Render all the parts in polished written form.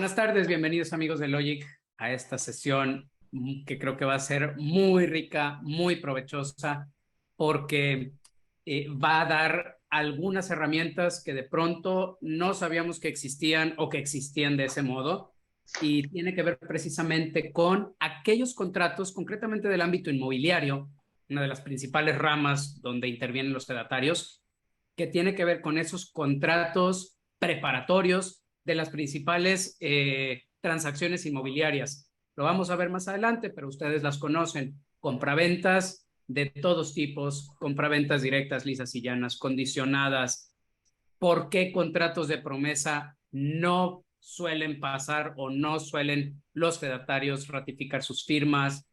Buenas tardes, bienvenidos amigos de Logic a esta sesión que creo que va a ser muy rica, muy provechosa, porque va a dar algunas herramientas que de pronto no sabíamos que existían o que existían de ese modo, y tiene que ver precisamente con aquellos contratos, concretamente del ámbito inmobiliario, una de las principales ramas donde intervienen los fedatarios, que tiene que ver con esos contratos preparatorios de las principales transacciones inmobiliarias. Lo vamos a ver más adelante, pero ustedes las conocen. Compraventas de todos tipos, compraventas directas, lisas y llanas, condicionadas. ¿Por qué contratos de promesa no suelen pasar o no suelen los fedatarios ratificar sus firmas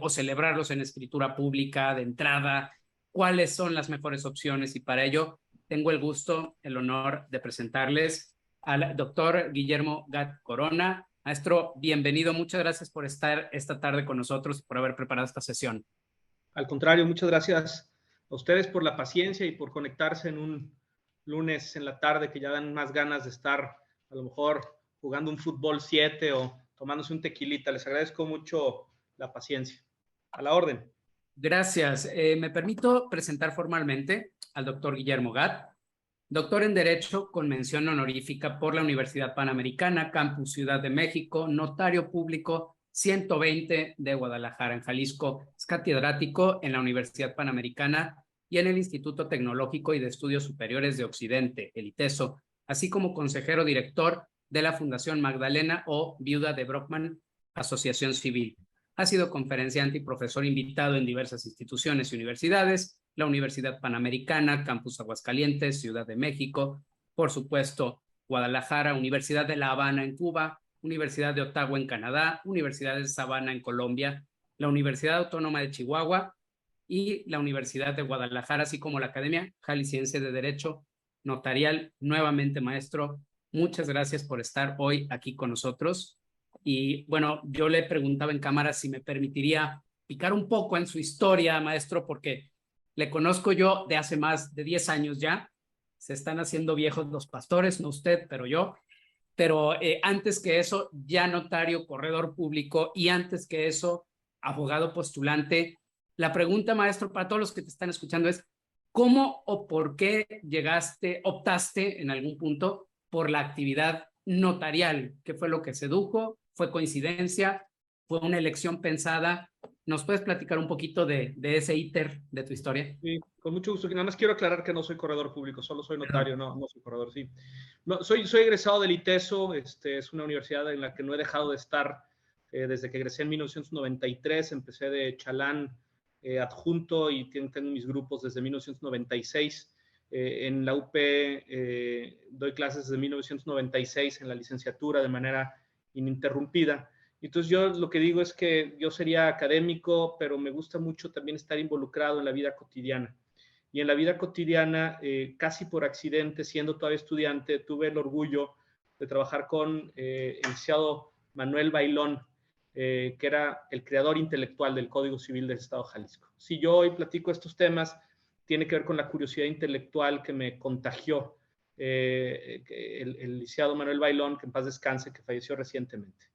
o celebrarlos en escritura pública de entrada? ¿Cuáles son las mejores opciones? Y para ello tengo el gusto, el honor de presentarles al doctor Guillermo Gat Corona. Maestro, bienvenido. Muchas gracias por estar esta tarde con nosotros y por haber preparado esta sesión. Al contrario, muchas gracias a ustedes por la paciencia y por conectarse en un lunes en la tarde que ya dan más ganas de estar a lo mejor jugando un fútbol 7 o tomándose un tequilita. Les agradezco mucho la paciencia. A la orden. Gracias. Me permito presentar formalmente al doctor Guillermo Gat, doctor en Derecho con mención honorífica por la Universidad Panamericana, Campus Ciudad de México, notario público 120 de Guadalajara, en Jalisco. Es catedrático en la Universidad Panamericana y en el Instituto Tecnológico y de Estudios Superiores de Occidente, el ITESO, así como consejero director de la Fundación Magdalena o Viuda de Brockman, Asociación Civil. Ha sido conferenciante y profesor invitado en diversas instituciones y universidades, la Universidad Panamericana, Campus Aguascalientes, Ciudad de México, por supuesto, Guadalajara, Universidad de La Habana en Cuba, Universidad de Ottawa en Canadá, Universidad de Savannah en Colombia, la Universidad Autónoma de Chihuahua y la Universidad de Guadalajara, así como la Academia Jalisciense de Derecho Notarial. Nuevamente, maestro, muchas gracias por estar hoy aquí con nosotros. Y bueno, yo le preguntaba en cámara si me permitiría picar un poco en su historia, maestro, porque le conozco yo de hace más de 10 años ya. Se están haciendo viejos los pastores, no usted, pero yo. Pero antes que eso, ya notario, corredor público, y antes que eso, abogado postulante. La pregunta, maestro, para todos los que te están escuchando es, ¿cómo o por qué optaste en algún punto por la actividad notarial? ¿Qué fue lo que sedujo? ¿Fue coincidencia? ¿Fue una elección pensada? ¿Nos puedes platicar un poquito de ese íter de tu historia? Sí, con mucho gusto. Nada más quiero aclarar que no soy corredor público, solo soy notario, no soy corredor, sí. No, soy egresado del ITESO, es una universidad en la que no he dejado de estar desde que egresé en 1993. Empecé de chalán adjunto y tengo mis grupos desde 1996. En la UP doy clases desde 1996 en la licenciatura de manera ininterrumpida. Entonces yo lo que digo es que yo sería académico, pero me gusta mucho también estar involucrado en la vida cotidiana. Y en la vida cotidiana, casi por accidente, siendo todavía estudiante, tuve el orgullo de trabajar con el licenciado Manuel Bailón, que era el creador intelectual del Código Civil del Estado de Jalisco. Si yo hoy platico estos temas, tiene que ver con la curiosidad intelectual que me contagió el licenciado Manuel Bailón, que en paz descanse, que falleció recientemente.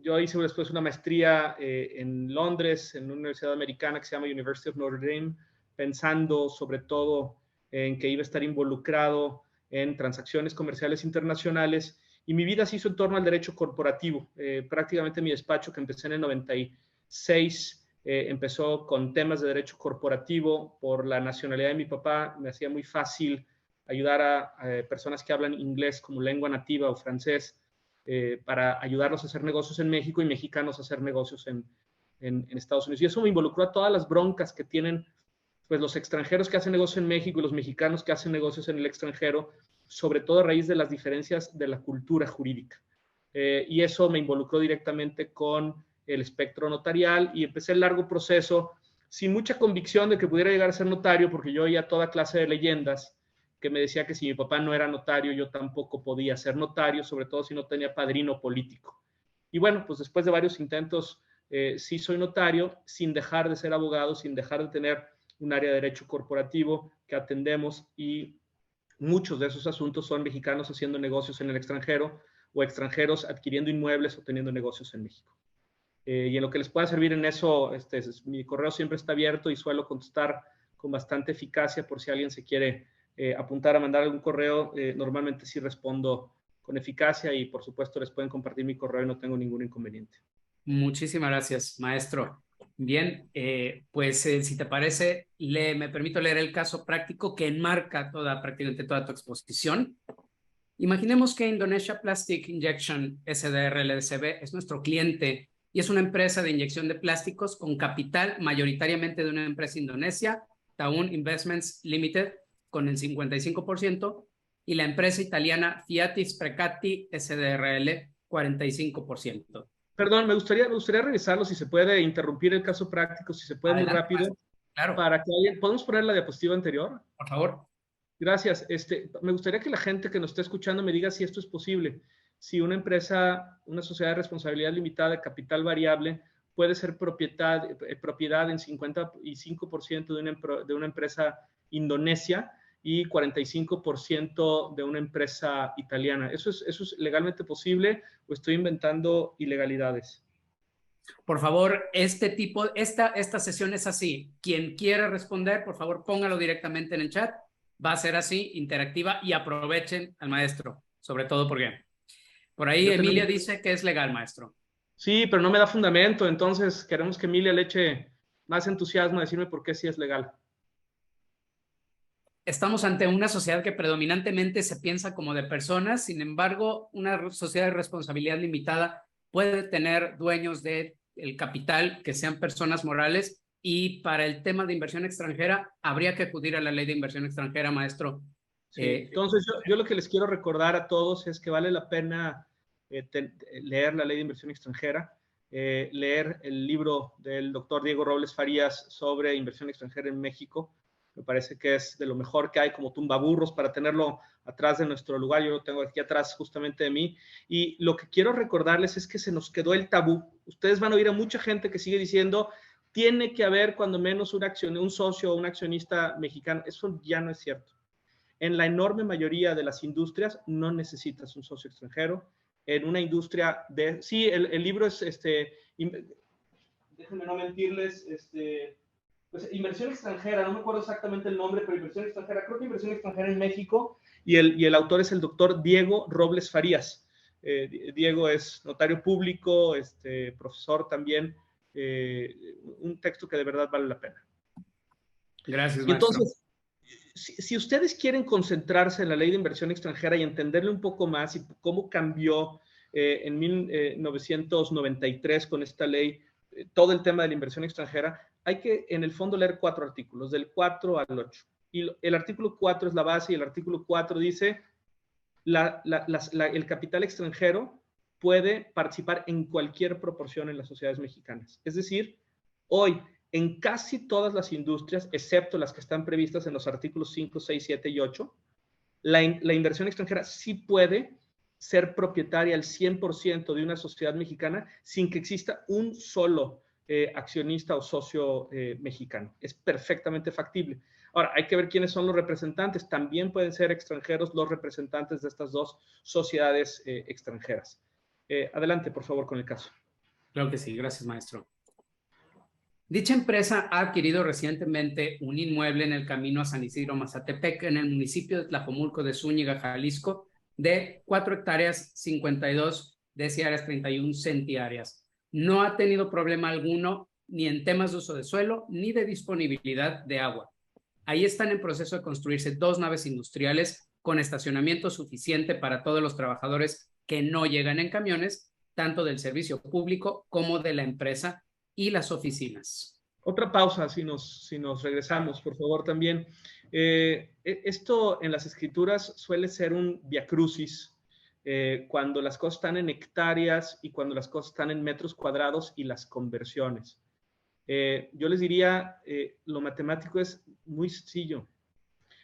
Yo hice después una maestría en Londres, en una universidad americana que se llama University of Notre Dame, pensando sobre todo en que iba a estar involucrado en transacciones comerciales internacionales, y mi vida se hizo en torno al derecho corporativo. Prácticamente mi despacho, que empecé en el 96, empezó con temas de derecho corporativo. Por la nacionalidad de mi papá, me hacía muy fácil ayudar a personas que hablan inglés como lengua nativa o francés, para ayudarlos a hacer negocios en México y mexicanos a hacer negocios en Estados Unidos. Y eso me involucró a todas las broncas que tienen pues los extranjeros que hacen negocios en México y los mexicanos que hacen negocios en el extranjero, sobre todo a raíz de las diferencias de la cultura jurídica. Y eso me involucró directamente con el espectro notarial, y empecé el largo proceso sin mucha convicción de que pudiera llegar a ser notario, porque yo oía toda clase de leyendas que me decía que si mi papá no era notario, yo tampoco podía ser notario, sobre todo si no tenía padrino político. Y bueno, pues después de varios intentos, sí soy notario, sin dejar de ser abogado, sin dejar de tener un área de derecho corporativo que atendemos, y muchos de esos asuntos son mexicanos haciendo negocios en el extranjero o extranjeros adquiriendo inmuebles o teniendo negocios en México. Y en lo que les pueda servir en eso, mi correo siempre está abierto y suelo contestar con bastante eficacia por si alguien se quiere apuntar a mandar algún correo. Normalmente sí respondo con eficacia y por supuesto les pueden compartir mi correo y no tengo ningún inconveniente. Muchísimas gracias, maestro. Bien, pues si te parece, me permito leer el caso práctico que enmarca prácticamente toda tu exposición. Imaginemos que Indonesia Plastic Injection SDR LDCB es nuestro cliente y es una empresa de inyección de plásticos con capital mayoritariamente de una empresa indonesia, Taun Investments Limited, con el 55%, y la empresa italiana Fiati Sprecati SDRL, 45%. Perdón, me gustaría revisarlo, si se puede interrumpir el caso práctico, si se puede. Adelante, muy rápido. Claro. Para que ¿podemos poner la diapositiva anterior? Por favor. Gracias. Me gustaría que la gente que nos esté escuchando me diga si esto es posible. Si una empresa, una sociedad de responsabilidad limitada de capital variable puede ser propiedad en 55% de una empresa indonesia y 45% de una empresa italiana. ¿Eso es legalmente posible o estoy inventando ilegalidades? Por favor, esta sesión es así. Quien quiera responder, por favor, póngalo directamente en el chat. Va a ser así, interactiva, y aprovechen al maestro, sobre todo porque por ahí Emilia dice que es legal, maestro. Sí, pero no me da fundamento, entonces queremos que Emilia le eche más entusiasmo a decirme por qué sí es legal. Estamos ante una sociedad que predominantemente se piensa como de personas, sin embargo, una sociedad de responsabilidad limitada puede tener dueños del capital que sean personas morales, y para el tema de inversión extranjera habría que acudir a la ley de inversión extranjera, maestro. Sí, entonces yo lo que les quiero recordar a todos es que vale la pena leer la ley de inversión extranjera, leer el libro del doctor Diego Robles Farías sobre inversión extranjera en México. Me parece que es de lo mejor que hay como tumbaburros para tenerlo atrás de nuestro lugar. Yo lo tengo aquí atrás justamente de mí. Y lo que quiero recordarles es que se nos quedó el tabú. Ustedes van a oír a mucha gente que sigue diciendo tiene que haber cuando menos un socio o un accionista mexicano. Eso ya no es cierto. En la enorme mayoría de las industrias no necesitas un socio extranjero. En una industria de... Sí, el libro es... déjenme no mentirles, pues, inversión extranjera, no me acuerdo exactamente el nombre, pero inversión extranjera, creo que inversión extranjera en México, y el autor es el doctor Diego Robles Farías. Diego es notario público, profesor también, un texto que de verdad vale la pena. Gracias, maestro. Entonces, si ustedes quieren concentrarse en la ley de inversión extranjera y entenderle un poco más y cómo cambió en 1993 con esta ley todo el tema de la inversión extranjera, hay que en el fondo leer 4 artículos, del 4 al 8. Y el artículo 4 es la base y el artículo 4 dice el capital extranjero puede participar en cualquier proporción en las sociedades mexicanas. Es decir, hoy en casi todas las industrias, excepto las que están previstas en los artículos 5, 6, 7 y 8, la inversión extranjera sí puede ser propietaria al 100% de una sociedad mexicana sin que exista un solo accionista o socio mexicano. Es perfectamente factible. Ahora, hay que ver quiénes son los representantes. También pueden ser extranjeros los representantes de estas dos sociedades extranjeras. Adelante, por favor, con el caso. Claro que sí. Gracias, maestro. Dicha empresa ha adquirido recientemente un inmueble en el camino a San Isidro Mazatepec, en el municipio de Tlajomulco de Zúñiga, Jalisco, de 4 hectáreas, 52 deciáreas, 31 centiáreas. No ha tenido problema alguno ni en temas de uso de suelo ni de disponibilidad de agua. Ahí están en proceso de construirse 2 naves industriales con estacionamiento suficiente para todos los trabajadores que no llegan en camiones, tanto del servicio público como de la empresa y las oficinas. Otra pausa, si nos regresamos, por favor, también. Esto en las escrituras suele ser un viacrucis, cuando las cosas están en hectáreas y cuando las cosas están en metros cuadrados y las conversiones. Yo les diría, lo matemático es muy sencillo,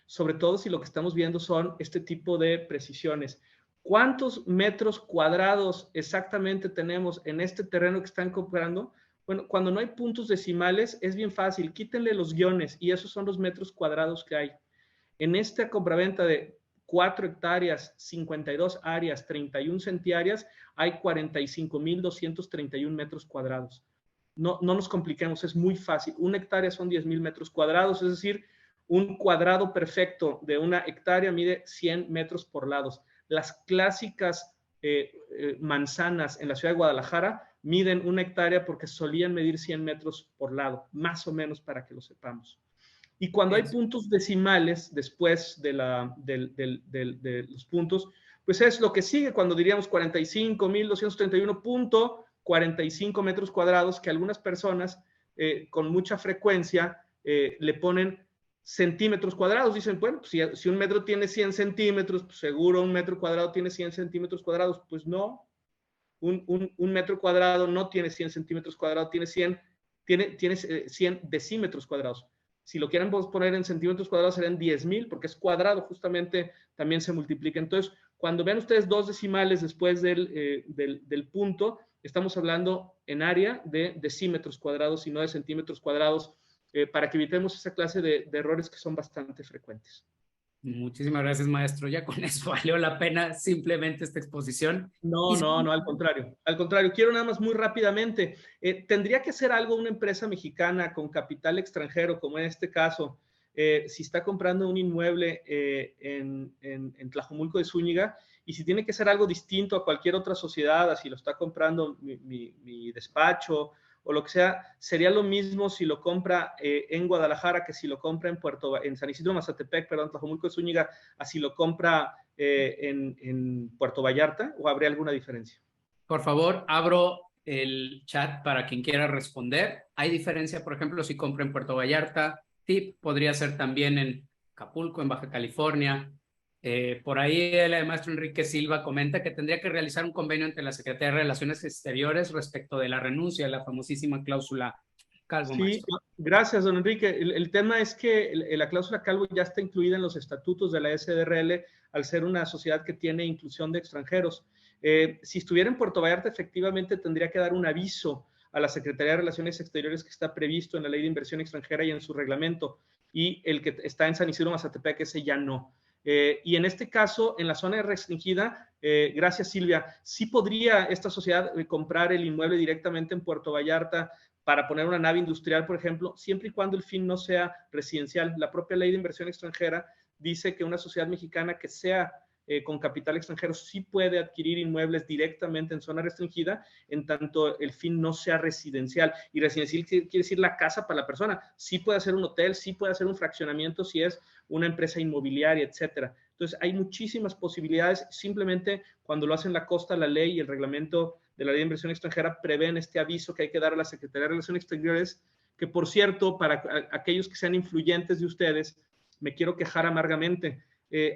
sobre todo si lo que estamos viendo son este tipo de precisiones. ¿Cuántos metros cuadrados exactamente tenemos en este terreno que están comprando? Bueno, cuando no hay puntos decimales es bien fácil, quítenle los guiones y esos son los metros cuadrados que hay. En esta compraventa de 4 hectáreas, 52 áreas, 31 centiáreas, hay 45,231 metros cuadrados. No nos compliquemos, es muy fácil. 1 hectárea son 10,000 metros cuadrados, es decir, un cuadrado perfecto de 1 hectárea mide 100 metros por lados. Las clásicas manzanas en la ciudad de Guadalajara miden 1 hectárea porque solían medir 100 metros por lado, más o menos, para que lo sepamos. Y cuando hay puntos decimales después de los puntos, pues es lo que sigue cuando diríamos 45,231.45 metros cuadrados, que algunas personas con mucha frecuencia le ponen centímetros cuadrados. Dicen, bueno, pues si un metro tiene 100 centímetros, pues seguro un metro cuadrado tiene 100 centímetros cuadrados. Pues no, un metro cuadrado no tiene 100 centímetros cuadrados, tiene 100 decímetros cuadrados. Si lo quieren poner en centímetros cuadrados, serán 10,000, porque es cuadrado, justamente también se multiplica. Entonces, cuando vean ustedes 2 decimales después del punto, estamos hablando en área de decímetros cuadrados y no de centímetros cuadrados, para que evitemos esa clase de errores que son bastante frecuentes. Muchísimas gracias, maestro. Ya con eso valió la pena simplemente esta exposición. No, al contrario. Al contrario, quiero nada más muy rápidamente. Tendría que ser algo una empresa mexicana con capital extranjero, como en este caso, si está comprando un inmueble en Tlajomulco de Zúñiga, y si tiene que ser algo distinto a cualquier otra sociedad, así lo está comprando mi despacho o lo que sea, sería lo mismo si lo compra en Guadalajara que si lo compra en San Isidro Mazatepec, perdón, Tlajomulco de Zúñiga, así lo compra en Puerto Vallarta, o habría alguna diferencia? Por favor, abro el chat para quien quiera responder. ¿Hay diferencia, por ejemplo, si compra en Puerto Vallarta? Tip, podría ser también en Acapulco, en Baja California. Por ahí el maestro Enrique Silva comenta que tendría que realizar un convenio entre la Secretaría de Relaciones Exteriores respecto de la renuncia, la famosísima cláusula Calvo, Sí, maestro. gracias, don Enrique. El tema es que la cláusula Calvo ya está incluida en los estatutos de la SDRL al ser una sociedad que tiene inclusión de extranjeros. Si estuviera en Puerto Vallarta, efectivamente tendría que dar un aviso a la Secretaría de Relaciones Exteriores, que está previsto en la Ley de Inversión Extranjera y en su reglamento, y el que está en San Isidro Mazatepec, ese ya no. Y en este caso, en la zona restringida, gracias Silvia, sí podría esta sociedad comprar el inmueble directamente en Puerto Vallarta para poner una nave industrial, por ejemplo, siempre y cuando el fin no sea residencial. La propia Ley de Inversión Extranjera dice que una sociedad mexicana que sea con capital extranjero sí puede adquirir inmuebles directamente en zona restringida, en tanto el fin no sea residencial. Y residencial quiere decir la casa para la persona. Sí puede hacer un hotel, sí puede hacer un fraccionamiento si es una empresa inmobiliaria, etcétera. Entonces, hay muchísimas posibilidades. Simplemente cuando lo hacen la costa, la ley y el reglamento de la Ley de Inversión Extranjera prevén este aviso que hay que dar a la Secretaría de Relaciones Exteriores, que por cierto, para aquellos que sean influyentes de ustedes, me quiero quejar amargamente.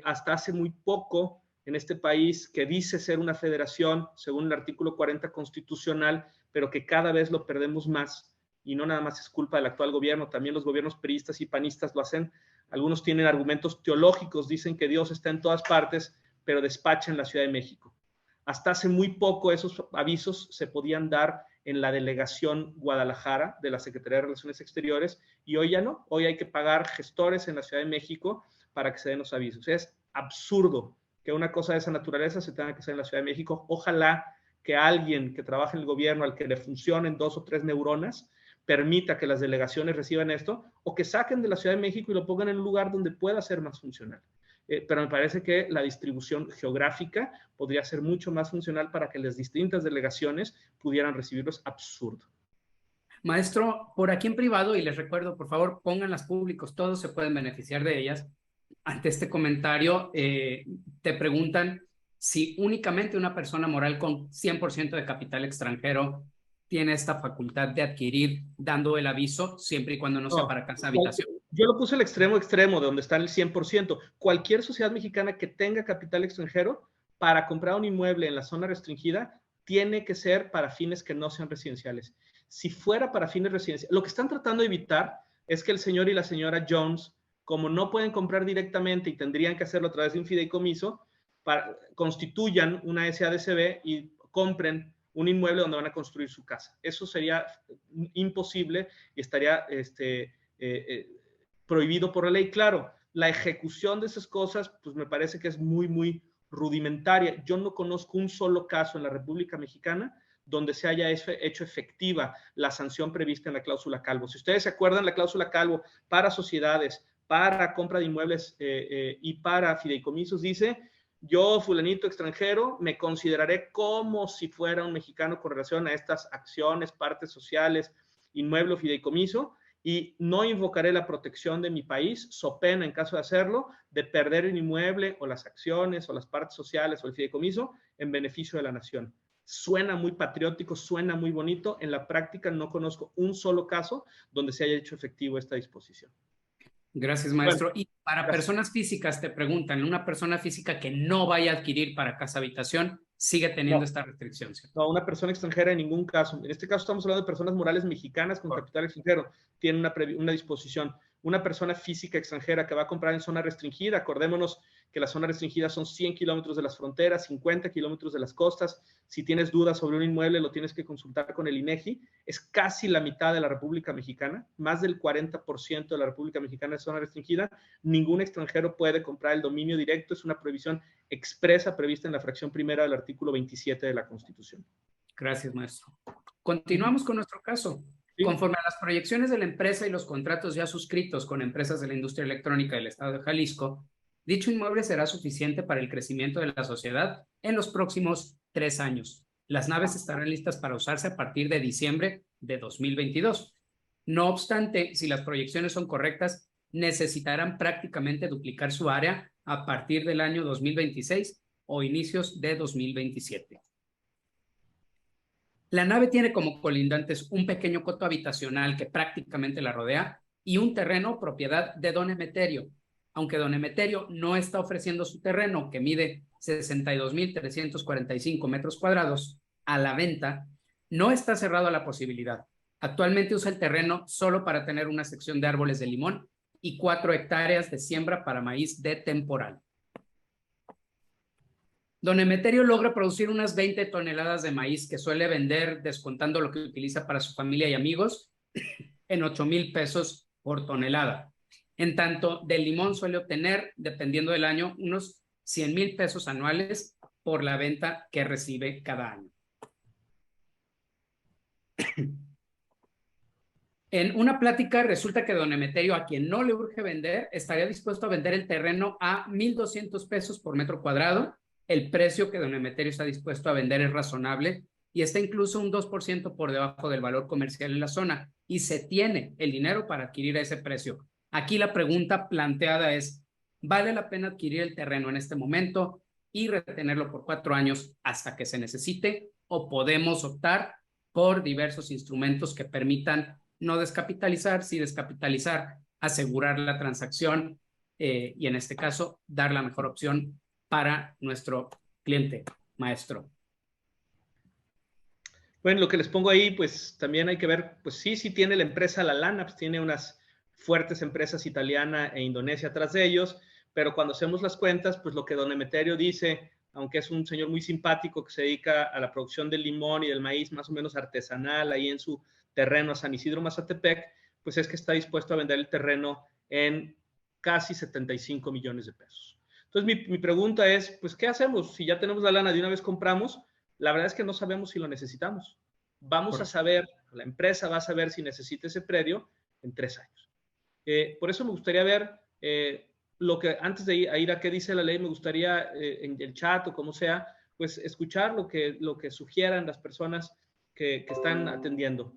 Hasta hace muy poco, en este país que dice ser una federación, según el artículo 40 constitucional, pero que cada vez lo perdemos más, y no nada más es culpa del actual gobierno, también los gobiernos priistas y panistas lo hacen. Algunos tienen argumentos teológicos, dicen que Dios está en todas partes, pero despacha en la Ciudad de México. Hasta hace muy poco esos avisos se podían dar en la delegación Guadalajara de la Secretaría de Relaciones Exteriores, y hoy ya no. Hoy hay que pagar gestores en la Ciudad de México para que se den los avisos. Es absurdo que una cosa de esa naturaleza se tenga que hacer en la Ciudad de México. Ojalá que alguien que trabaje en el gobierno, al que le funcionen 2 o 3 neuronas, permita que las delegaciones reciban esto, o que saquen de la Ciudad de México y lo pongan en un lugar donde pueda ser más funcional. Pero me parece que la distribución geográfica podría ser mucho más funcional para que las distintas delegaciones pudieran recibirlos. Absurdo. Maestro, por aquí en privado, y les recuerdo, por favor, pónganlas públicos, todos se pueden beneficiar de ellas. Ante este comentario, te preguntan si únicamente una persona moral con 100% de capital extranjero tiene esta facultad de adquirir dando el aviso, siempre y cuando no sea para casa habitación. Yo lo puse al extremo de donde está el 100%. Cualquier sociedad mexicana que tenga capital extranjero, para comprar un inmueble en la zona restringida, tiene que ser para fines que no sean residenciales. Si fuera para fines residenciales, lo que están tratando de evitar es que el señor y la señora Jones, como no pueden comprar directamente y tendrían que hacerlo a través de un fideicomiso, constituyan una SADCB y compren un inmueble donde van a construir su casa. Eso sería imposible y estaría prohibido por la ley. Claro, la ejecución de esas cosas, pues me parece que es muy, muy rudimentaria. Yo no conozco un solo caso en la República Mexicana donde se haya hecho efectiva la sanción prevista en la cláusula Calvo. Si ustedes se acuerdan, la cláusula Calvo para sociedades, para compra de inmuebles y para fideicomisos dice: yo, fulanito extranjero, me consideraré como si fuera un mexicano con relación a estas acciones, partes sociales, inmueble o fideicomiso, y no invocaré la protección de mi país, so pena, en caso de hacerlo, de perder el inmueble o las acciones o las partes sociales o el fideicomiso en beneficio de la nación. Suena muy patriótico, suena muy bonito. En la práctica no conozco un solo caso donde se haya hecho efectivo esta disposición. Gracias, maestro. Bueno, y para gracias. personas físicas te preguntan, una persona física que no vaya a adquirir para casa habitación sigue teniendo No, esta restricción, ¿cierto? no, una persona extranjera en ningún caso. En este caso estamos hablando de personas morales mexicanas con capital extranjero. Tiene una disposición. Una persona física extranjera que va a comprar en zona restringida, acordémonos que la zona restringida son 100 kilómetros de las fronteras, 50 kilómetros de las costas. Si tienes dudas sobre un inmueble, lo tienes que consultar con el INEGI. Es casi la mitad de la República Mexicana, más del 40% de la República Mexicana es zona restringida. Ningún extranjero puede comprar el dominio directo. Es una prohibición expresa prevista en la fracción primera del artículo 27 de la Constitución. Gracias, maestro. Continuamos con nuestro caso. ¿Sí? Conforme a las proyecciones de la empresa y los contratos ya suscritos con empresas de la industria electrónica del estado de Jalisco, dicho inmueble será suficiente para el crecimiento de la sociedad en los próximos 3 años. Las naves estarán listas para usarse a partir de diciembre de 2022. No obstante, si las proyecciones son correctas, necesitarán prácticamente duplicar su área a partir del año 2026 o inicios de 2027. La nave tiene como colindantes un pequeño coto habitacional que prácticamente la rodea y un terreno propiedad de don Emeterio. Aunque don Emeterio no está ofreciendo su terreno, que mide 62,345 metros cuadrados, a la venta, no está cerrado a la posibilidad. Actualmente usa el terreno solo para tener una sección de árboles de limón y 4 hectáreas de siembra para maíz de temporal. Don Emeterio logra producir unas 20 toneladas de maíz que suele vender, descontando lo que utiliza para su familia y amigos, en 8,000 pesos por tonelada. En tanto, del limón suele obtener, dependiendo del año, unos 100,000 pesos anuales por la venta que recibe cada año. En una plática resulta que don Emeterio, a quien no le urge vender, estaría dispuesto a vender el terreno a 1,200 pesos por metro cuadrado. El precio que don Emeterio está dispuesto a vender es razonable y está incluso un 2% por debajo del valor comercial en la zona, y se tiene el dinero para adquirir a ese precio. Aquí la pregunta planteada es: ¿vale la pena adquirir el terreno en este momento y retenerlo por 4 años hasta que se necesite, o podemos optar por diversos instrumentos que permitan no descapitalizar, sí descapitalizar, asegurar la transacción y en este caso dar la mejor opción para nuestro cliente, maestro? Bueno, lo que les pongo ahí, pues también hay que ver, pues sí tiene la empresa la lana, pues tiene unas fuertes empresas italiana e Indonesia atrás de ellos, pero cuando hacemos las cuentas, pues lo que don Emeterio dice, aunque es un señor muy simpático que se dedica a la producción del limón y del maíz más o menos artesanal ahí en su terreno a San Isidro Mazatepec, pues es que está dispuesto a vender el terreno en casi 75 millones de pesos. Entonces mi pregunta es, pues ¿qué hacemos? Si ya tenemos la lana, de una vez compramos. La verdad es que no sabemos si lo necesitamos. Vamos a saber, la empresa va a saber si necesita ese predio en 3 años. Por eso me gustaría ver lo que, antes de ir a qué dice la ley, me gustaría en el chat o como sea, pues escuchar lo que sugieran las personas que están atendiendo.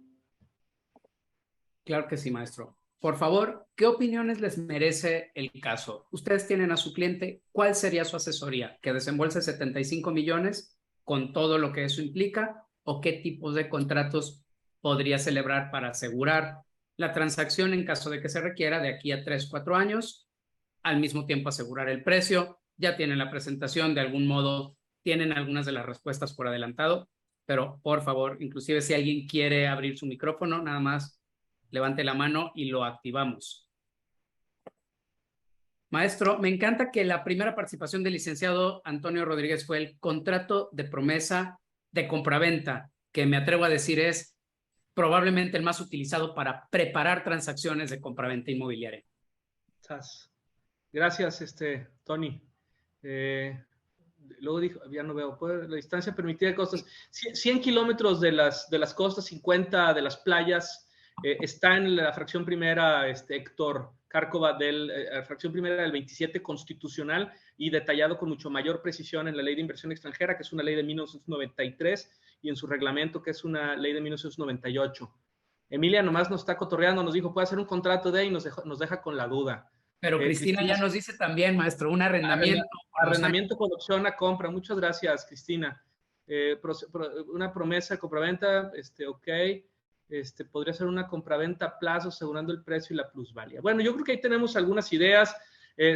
Claro que sí, maestro. Por favor, ¿qué opiniones les merece el caso? Ustedes tienen a su cliente, ¿cuál sería su asesoría? ¿Que desembolse 75 millones con todo lo que eso implica? ¿O qué tipos de contratos podría celebrar para asegurar la transacción en caso de que se requiera de aquí a 3, 4 años? Al mismo tiempo asegurar el precio. Ya tienen la presentación, de algún modo tienen algunas de las respuestas por adelantado, pero por favor, inclusive si alguien quiere abrir su micrófono, nada más levante la mano y lo activamos. Maestro, me encanta que la primera participación del licenciado Antonio Rodríguez fue el contrato de promesa de compraventa, que me atrevo a decir es probablemente el más utilizado para preparar transacciones de compraventa inmobiliaria. Gracias, Tony. Luego dijo, ya no veo, la distancia permitida de costas, 100 kilómetros de las costas, 50 de las playas, está en la fracción primera, Héctor Cárcova, fracción primera del 27 constitucional y detallado con mucho mayor precisión en la ley de inversión extranjera, que es una ley de 1993, y en su reglamento, que es una ley de 1998. Emilia nomás nos está cotorreando, nos dijo, puede hacer un contrato de ahí y nos deja con la duda. Pero Cristina ya nos dice también, maestro, un arrendamiento. Arrendamiento con opción a compra. Muchas gracias, Cristina. Una promesa de compraventa, ok. Podría ser una compraventa a plazo, asegurando el precio y la plusvalía. Bueno, yo creo que ahí tenemos algunas ideas.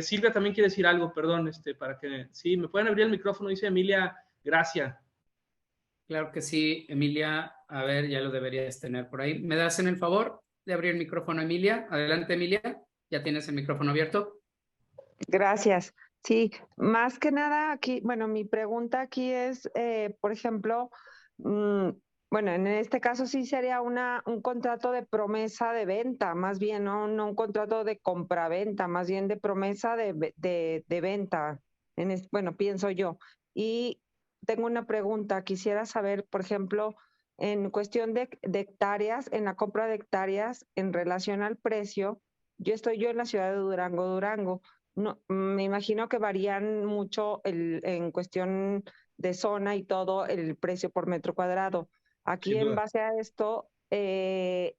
Silvia también quiere decir algo, perdón, para que, sí, me pueden abrir el micrófono, dice Emilia, gracias. Claro que sí, Emilia. A ver, ya lo deberías tener por ahí. ¿Me das en el favor de abrir el micrófono, Emilia? Adelante, Emilia. ¿Ya tienes el micrófono abierto? Gracias. Sí, más que nada aquí, bueno, mi pregunta aquí es, por ejemplo, bueno, en este caso sí sería un contrato de promesa de venta, más bien, no un contrato de compraventa, más bien de promesa de venta. Bueno, pienso yo. Y tengo una pregunta, quisiera saber, por ejemplo, en cuestión de hectáreas, en la compra de hectáreas, en relación al precio, estoy yo en la ciudad de Durango. No, me imagino que varían mucho en cuestión de zona y todo el precio por metro cuadrado. Aquí en base a esto, ¿en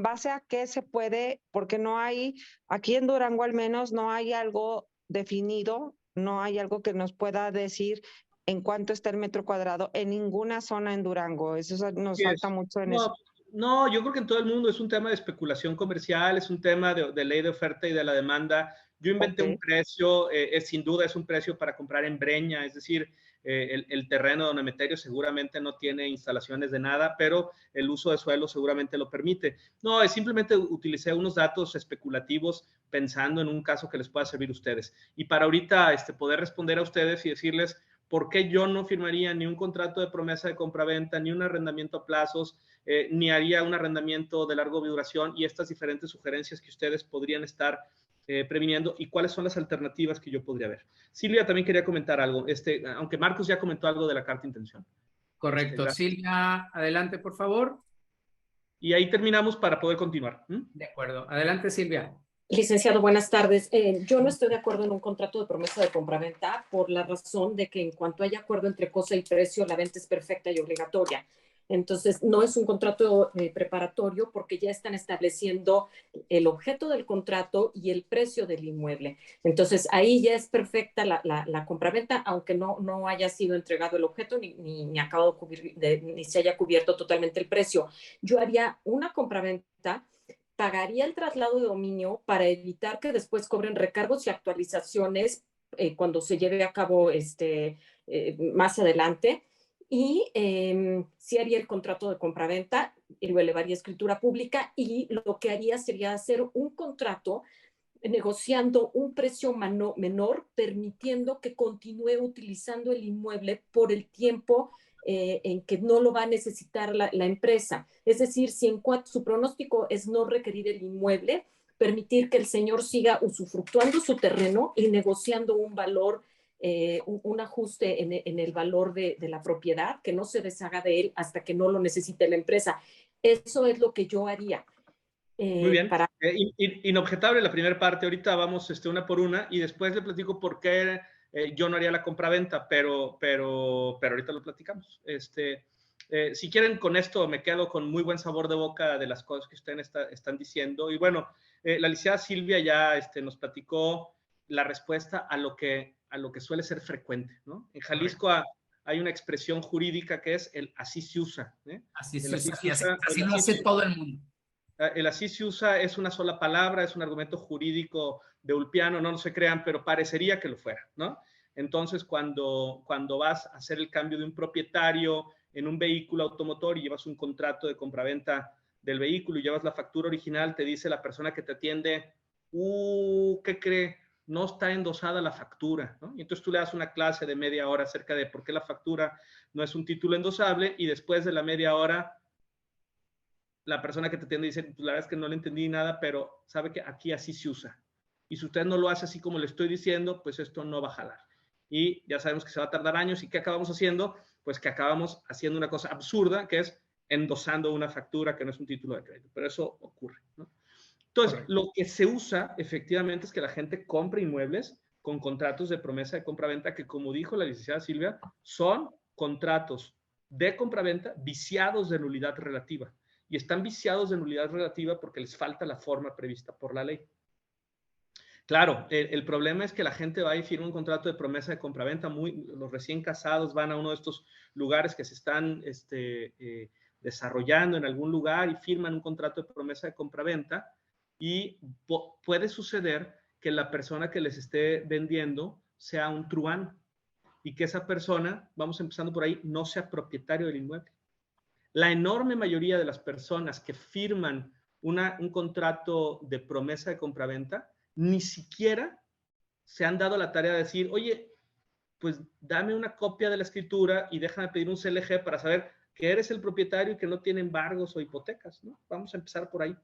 base a qué se puede? Porque no hay, aquí en Durango al menos no hay algo definido, no hay algo que nos pueda decir en cuánto está el metro cuadrado en ninguna zona en Durango. Eso nos falta mucho en eso. No, yo creo que en todo el mundo es un tema de especulación comercial, es un tema de ley de oferta y de la demanda. Yo inventé un precio, sin duda es un precio para comprar en breña, es decir, el terreno de Don Emeterio seguramente no tiene instalaciones de nada, pero el uso de suelo seguramente lo permite. No, simplemente utilicé unos datos especulativos pensando en un caso que les pueda servir a ustedes. Y para ahorita poder responder a ustedes y decirles por qué yo no firmaría ni un contrato de promesa de compraventa, ni un arrendamiento a plazos, ni haría un arrendamiento de larga duración, y estas diferentes sugerencias que ustedes podrían estar previniendo y cuáles son las alternativas que yo podría ver. Silvia también quería comentar algo, aunque Marcos ya comentó algo de la carta de intención. Correcto. Silvia, adelante, por favor. Y ahí terminamos para poder continuar. De acuerdo. Adelante, Silvia. Licenciado, buenas tardes. Yo no estoy de acuerdo en un contrato de promesa de compraventa por la razón de que en cuanto haya acuerdo entre cosa y precio, la venta es perfecta y obligatoria. Entonces, no es un contrato preparatorio porque ya están estableciendo el objeto del contrato y el precio del inmueble. Entonces, ahí ya es perfecta la compraventa, aunque no haya sido entregado el objeto ni se haya cubierto totalmente el precio. Yo haría una compraventa, pagaría el traslado de dominio para evitar que después cobren recargos y actualizaciones cuando se lleve a cabo más adelante. Y sí haría el contrato de compraventa y lo elevaría a escritura pública, y lo que haría sería hacer un contrato negociando un precio menor, permitiendo que continúe utilizando el inmueble por el tiempo en que no lo va a necesitar la empresa. Es decir, si su pronóstico es no requerir el inmueble, permitir que el señor siga usufructuando su terreno y negociando un valor, un ajuste en el valor de la propiedad, que no se deshaga de él hasta que no lo necesite la empresa. Eso es lo que yo haría. Muy bien. Inobjetable la primera parte. Ahorita vamos una por una y después le platico por qué yo no haría la compraventa, pero ahorita lo platicamos. Si quieren, con esto me quedo con muy buen sabor de boca de las cosas que ustedes están diciendo. Y bueno, la licenciada Silvia ya nos platicó la respuesta a lo que suele ser frecuente, ¿no? En Jalisco hay una expresión jurídica que es el así se usa. Así se usa. Así lo hace todo el mundo. El así se usa es una sola palabra, es un argumento jurídico de Ulpiano, no se crean, pero parecería que lo fuera, ¿no? Entonces, cuando vas a hacer el cambio de un propietario en un vehículo automotor y llevas un contrato de compraventa del vehículo y llevas la factura original, te dice la persona que te atiende, ¿qué cree? No está endosada la factura, ¿no? Y entonces tú le das una clase de media hora acerca de por qué la factura no es un título endosable, y después de la media hora la persona que te atiende dice, pues la verdad es que no le entendí nada, pero sabe que aquí así se usa. y si usted no lo hace así como le estoy diciendo, pues esto no va a jalar. Y ya sabemos que se va a tardar años. ¿Y qué acabamos haciendo? Pues que acabamos haciendo una cosa absurda, que es endosando una factura que no es un título de crédito. Pero eso ocurre, ¿no? Entonces, correcto, lo que se usa efectivamente es que la gente compre inmuebles con contratos de promesa de compraventa que, como dijo la licenciada Silvia, son contratos de compraventa viciados de nulidad relativa. Y están viciados de nulidad relativa porque les falta la forma prevista por la ley. Claro, el problema es que la gente va y firma un contrato de promesa de compraventa. Los recién casados van a uno de estos lugares que se están desarrollando en algún lugar y firman un contrato de promesa de compraventa, y puede suceder que la persona que les esté vendiendo sea un truán y que esa persona, vamos empezando por ahí, no sea propietario del inmueble. La enorme mayoría de las personas que firman un contrato de promesa de compraventa ni siquiera se han dado la tarea de decir, oye, pues dame una copia de la escritura y déjame pedir un CLG para saber que eres el propietario y que no tiene embargos o hipotecas, ¿no? Vamos a empezar por ahí.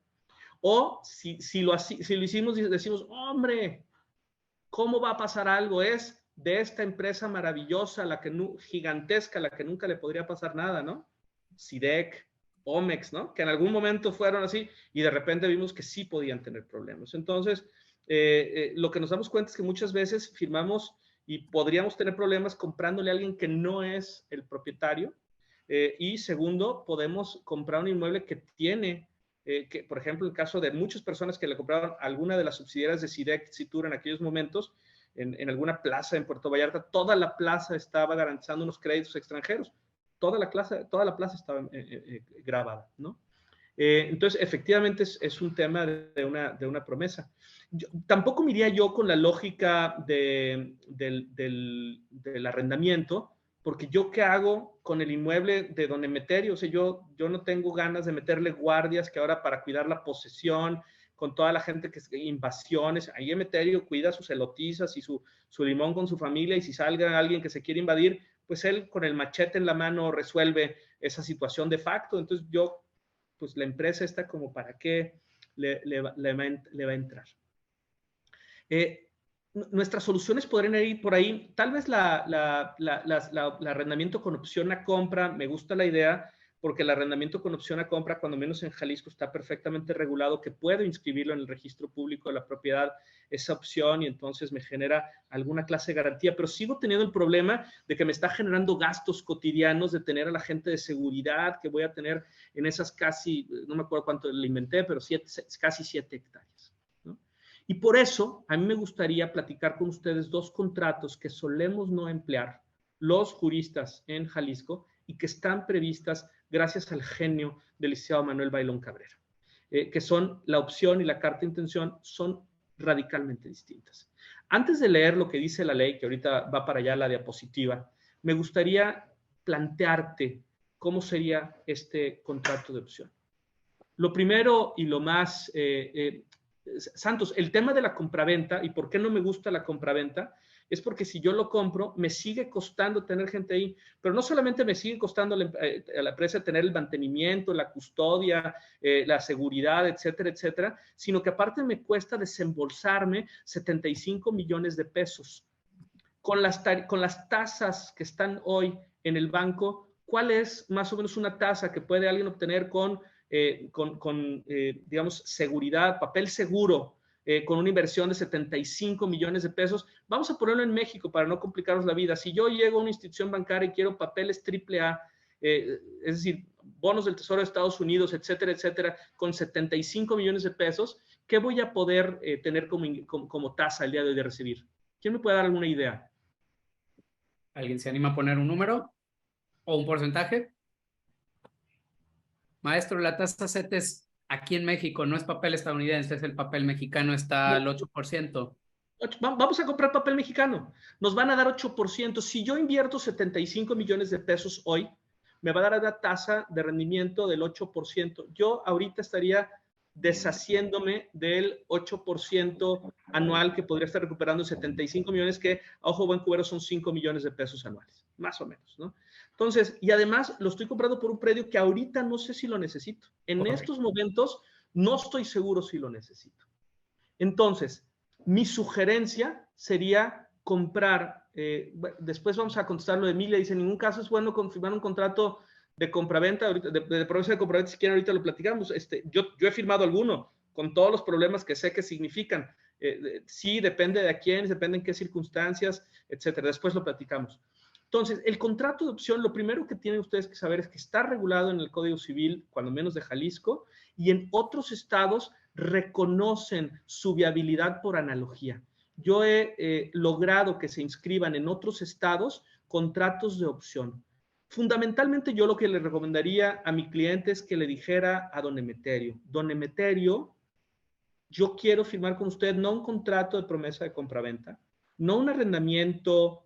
O si lo hicimos y decimos, hombre, ¿cómo va a pasar algo? Es de esta empresa maravillosa, gigantesca, la que nunca le podría pasar nada, ¿no? SIDEC, Omex, ¿no? Que en algún momento fueron así y de repente vimos que sí podían tener problemas. Entonces, lo que nos damos cuenta es que muchas veces firmamos y podríamos tener problemas comprándole a alguien que no es el propietario. Y segundo, podemos comprar un inmueble que tiene, que por ejemplo, en el caso de muchas personas que le compraron alguna de las subsidiarias de SIDEC, Citura en aquellos momentos, en alguna plaza en Puerto Vallarta, toda la plaza estaba garantizando unos créditos extranjeros. Toda la plaza estaba grabada, ¿no? Entonces, efectivamente, es un tema de una promesa. Tampoco me iría yo con la lógica del arrendamiento, porque yo qué hago con el inmueble de don Emeterio. O sea, yo no tengo ganas de meterle guardias que ahora para cuidar la posesión, con toda la gente que invasiones. Ahí Emeterio cuida sus elotizas y su limón con su familia, y si salga alguien que se quiere invadir, pues él con el machete en la mano resuelve esa situación de facto. Entonces pues la empresa está como para qué le va a entrar. Nuestras soluciones podrían ir por ahí. Tal vez el arrendamiento con opción a compra, me gusta la idea, porque el arrendamiento con opción a compra, cuando menos en Jalisco, está perfectamente regulado, que puedo inscribirlo en el registro público de la propiedad, esa opción, y entonces me genera alguna clase de garantía, pero sigo teniendo el problema de que me está generando gastos cotidianos de tener a la gente de seguridad que voy a tener en esas casi, no me acuerdo cuánto le inventé, pero casi 7 hectáreas. ¿No? Y por eso a mí me gustaría platicar con ustedes 2 contratos que solemos no emplear los juristas en Jalisco y que están previstas gracias al genio del licenciado Manuel Bailón Cabrera, que son la opción y la carta de intención, son radicalmente distintas. Antes de leer lo que dice la ley, que ahorita va para allá la diapositiva, me gustaría plantearte cómo sería este contrato de opción. Lo primero y lo más, Santos, el tema de la compraventa, y por qué no me gusta la compraventa, es porque si yo lo compro, me sigue costando tener gente ahí, pero no solamente me sigue costando a la empresa tener el mantenimiento, la custodia, la seguridad, etcétera, etcétera, sino que aparte me cuesta desembolsarme 75 millones de pesos. Con las tasas que están hoy en el banco, ¿cuál es más o menos una tasa que puede alguien obtener con digamos, seguridad, papel seguro, con una inversión de 75 millones de pesos? Vamos a ponerlo en México para no complicarnos la vida. Si yo llego a una institución bancaria y quiero papeles AAA, es decir, bonos del Tesoro de Estados Unidos, etcétera, etcétera, con 75 millones de pesos, ¿qué voy a poder tener como tasa el día de hoy de recibir? ¿Quién me puede dar alguna idea? ¿Alguien se anima a poner un número o un porcentaje? Maestro, la tasa CETES aquí en México no es papel estadounidense, es el papel mexicano, está al 8%. Vamos a comprar papel mexicano. Nos van a dar 8%. Si yo invierto 75 millones de pesos hoy, me va a dar una tasa de rendimiento del 8%. Yo ahorita estaría deshaciéndome del 8% anual que podría estar recuperando 75 millones, que a ojo buen cubero son 5 millones de pesos anuales, más o menos, ¿no? Entonces, y además lo estoy comprando por un predio que ahorita no sé si lo necesito. En estos momentos no estoy seguro si lo necesito. Entonces, Mi sugerencia sería comprar, después vamos a contestar lo de Emilia, dice, en ningún caso es bueno confirmar un contrato de compraventa, de promesa de compraventa, si quieren ahorita lo platicamos. Yo he firmado alguno, con todos los problemas que sé que significan. Sí, depende de a quién, depende en qué circunstancias, etcétera. Después lo platicamos. Entonces, el contrato de opción, lo primero que tienen ustedes que saber es que está regulado en el Código Civil, cuando menos de Jalisco, y en otros estados reconocen su viabilidad por analogía. Yo he logrado que se inscriban en otros estados contratos de opción. Fundamentalmente, yo lo que le recomendaría a mi cliente es que le dijera a don Emeterio, don Emeterio, yo quiero firmar con usted no un contrato de promesa de compraventa, no un arrendamiento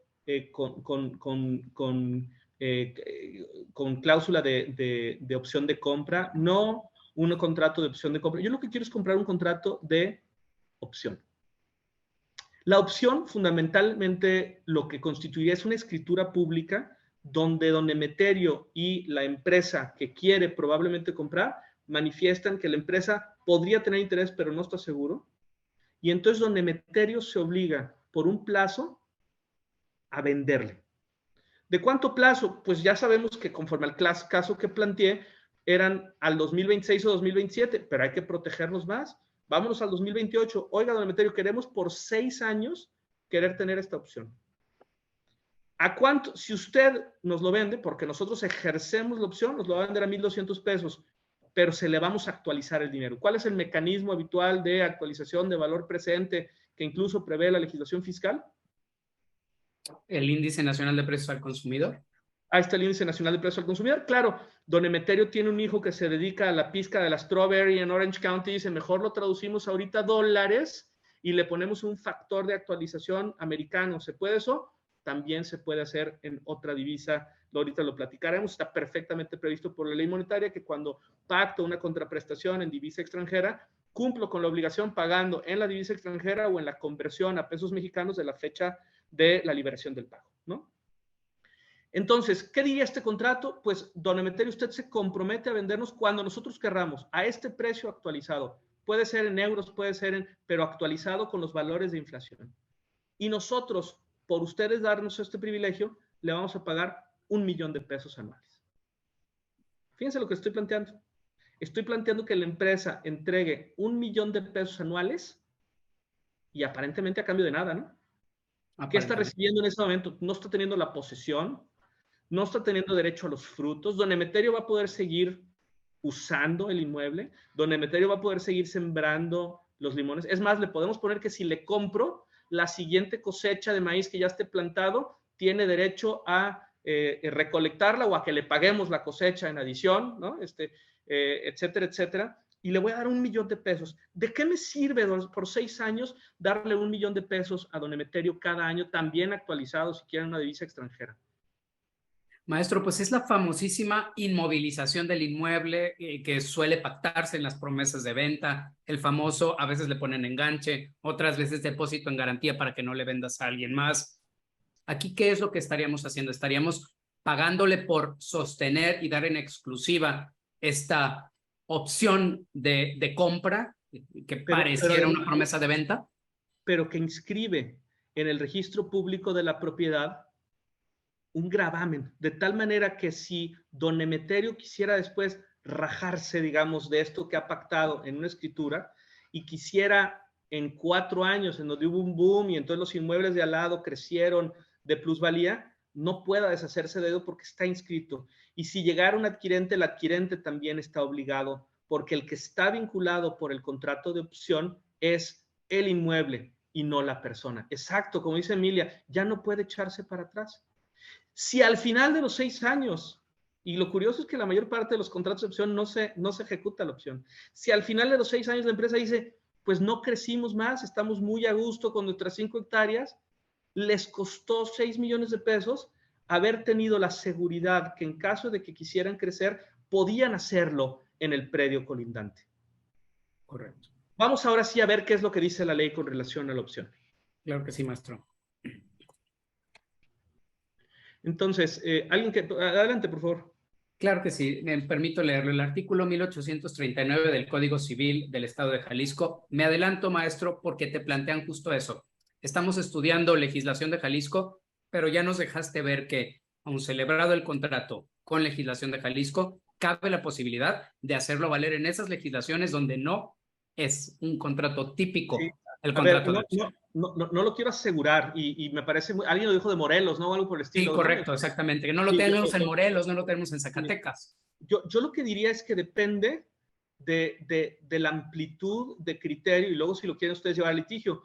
con cláusula de opción de compra, no un contrato de opción de compra. Yo lo que quiero es comprar un contrato de opción. La opción, fundamentalmente, lo que constituiría es una escritura pública donde don Emeterio y la empresa que quiere probablemente comprar manifiestan que la empresa podría tener interés, pero no está seguro. Y entonces don Emeterio se obliga por un plazo a venderle. ¿De cuánto plazo? Pues ya sabemos que conforme al caso que planteé, eran al 2026 o 2027, pero hay que protegernos más. Vámonos al 2028. Oiga, don Emeterio, queremos por 6 años querer tener esta opción. ¿A cuánto? Si usted nos lo vende, porque nosotros ejercemos la opción, nos lo va a vender a 1,200 pesos, pero se le vamos a actualizar el dinero. ¿Cuál es el mecanismo habitual de actualización de valor presente que incluso prevé la legislación fiscal? El Índice Nacional de Precios al Consumidor. Ahí está el Índice Nacional de Precios al Consumidor. Claro, don Emeterio tiene un hijo que se dedica a la pizca de la strawberry en Orange County y dice, mejor lo traducimos ahorita a dólares y le ponemos un factor de actualización americano. ¿Se puede eso? También se puede hacer en otra divisa. Ahorita lo platicaremos. Está perfectamente previsto por la ley monetaria que cuando pacto una contraprestación en divisa extranjera, cumplo con la obligación pagando en la divisa extranjera o en la conversión a pesos mexicanos de la fecha de la liberación del pago, ¿no? Entonces, ¿qué diría este contrato? Pues, don Emeterio, usted se compromete a vendernos cuando nosotros querramos, a este precio actualizado. Puede ser en euros, puede ser pero actualizado con los valores de inflación. Y nosotros, por ustedes darnos este privilegio, le vamos a pagar 1 millón de pesos anuales. Fíjense lo que estoy planteando. Estoy planteando que la empresa entregue 1 millón de pesos anuales y aparentemente a cambio de nada, ¿no? ¿Qué está recibiendo en ese momento? No está teniendo la posesión, no está teniendo derecho a los frutos. Don Emeterio va a poder seguir usando el inmueble. Don Emeterio va a poder seguir sembrando los limones. Es más, le podemos poner que si le compro, la siguiente cosecha de maíz que ya esté plantado, tiene derecho a recolectarla o a que le paguemos la cosecha en adición, ¿no? Etcétera, etcétera. Y le voy a dar 1 millón de pesos. ¿De qué me sirve por 6 años darle 1 millón de pesos a don Emeterio cada año, también actualizado, si quieren una divisa extranjera? Maestro, pues es la famosísima inmovilización del inmueble que suele pactarse en las promesas de venta, el famoso, a veces le ponen enganche, otras veces depósito en garantía para que no le vendas a alguien más. Aquí, ¿qué es lo que estaríamos haciendo? Estaríamos pagándole por sostener y dar en exclusiva esta opción de compra que pareciera una promesa de venta. Pero que inscribe en el registro público de la propiedad un gravamen, de tal manera que si don Emeterio quisiera después rajarse, digamos, de esto que ha pactado en una escritura y quisiera en 4 años, en donde hubo un boom y entonces los inmuebles de al lado crecieron de plusvalía, no pueda deshacerse de ello porque está inscrito. Y si llegara un adquirente, el adquirente también está obligado, porque el que está vinculado por el contrato de opción es el inmueble y no la persona. Exacto, como dice Emilia, ya no puede echarse para atrás. Si al final de los 6 años, y lo curioso es que la mayor parte de los contratos de opción no se ejecuta la opción, si al final de los 6 años la empresa dice, pues no crecimos más, estamos muy a gusto con nuestras 5 hectáreas, les costó 6 millones de pesos haber tenido la seguridad que en caso de que quisieran crecer, podían hacerlo en el predio colindante. Correcto. Vamos ahora sí a ver qué es lo que dice la ley con relación a la opción. Claro que sí, maestro. Entonces, alguien que... Adelante, por favor. Claro que sí, me permito leerlo. El artículo 1839 del Código Civil del Estado de Jalisco. Me adelanto, maestro, porque te plantean justo eso. Estamos estudiando legislación de Jalisco, pero ya nos dejaste ver que, aun celebrado el contrato con legislación de Jalisco, cabe la posibilidad de hacerlo valer en esas legislaciones donde no es un contrato típico. Sí. El A ver, contrato no lo quiero asegurar y me parece, alguien lo dijo de Morelos, ¿no? Algo por el Sí, estilo. correcto, exactamente. Que no lo Sí, tenemos en Morelos, no lo tenemos en sí. Zacatecas. Yo lo que diría es que depende de la amplitud de criterio y luego si lo quieren ustedes llevar al litigio.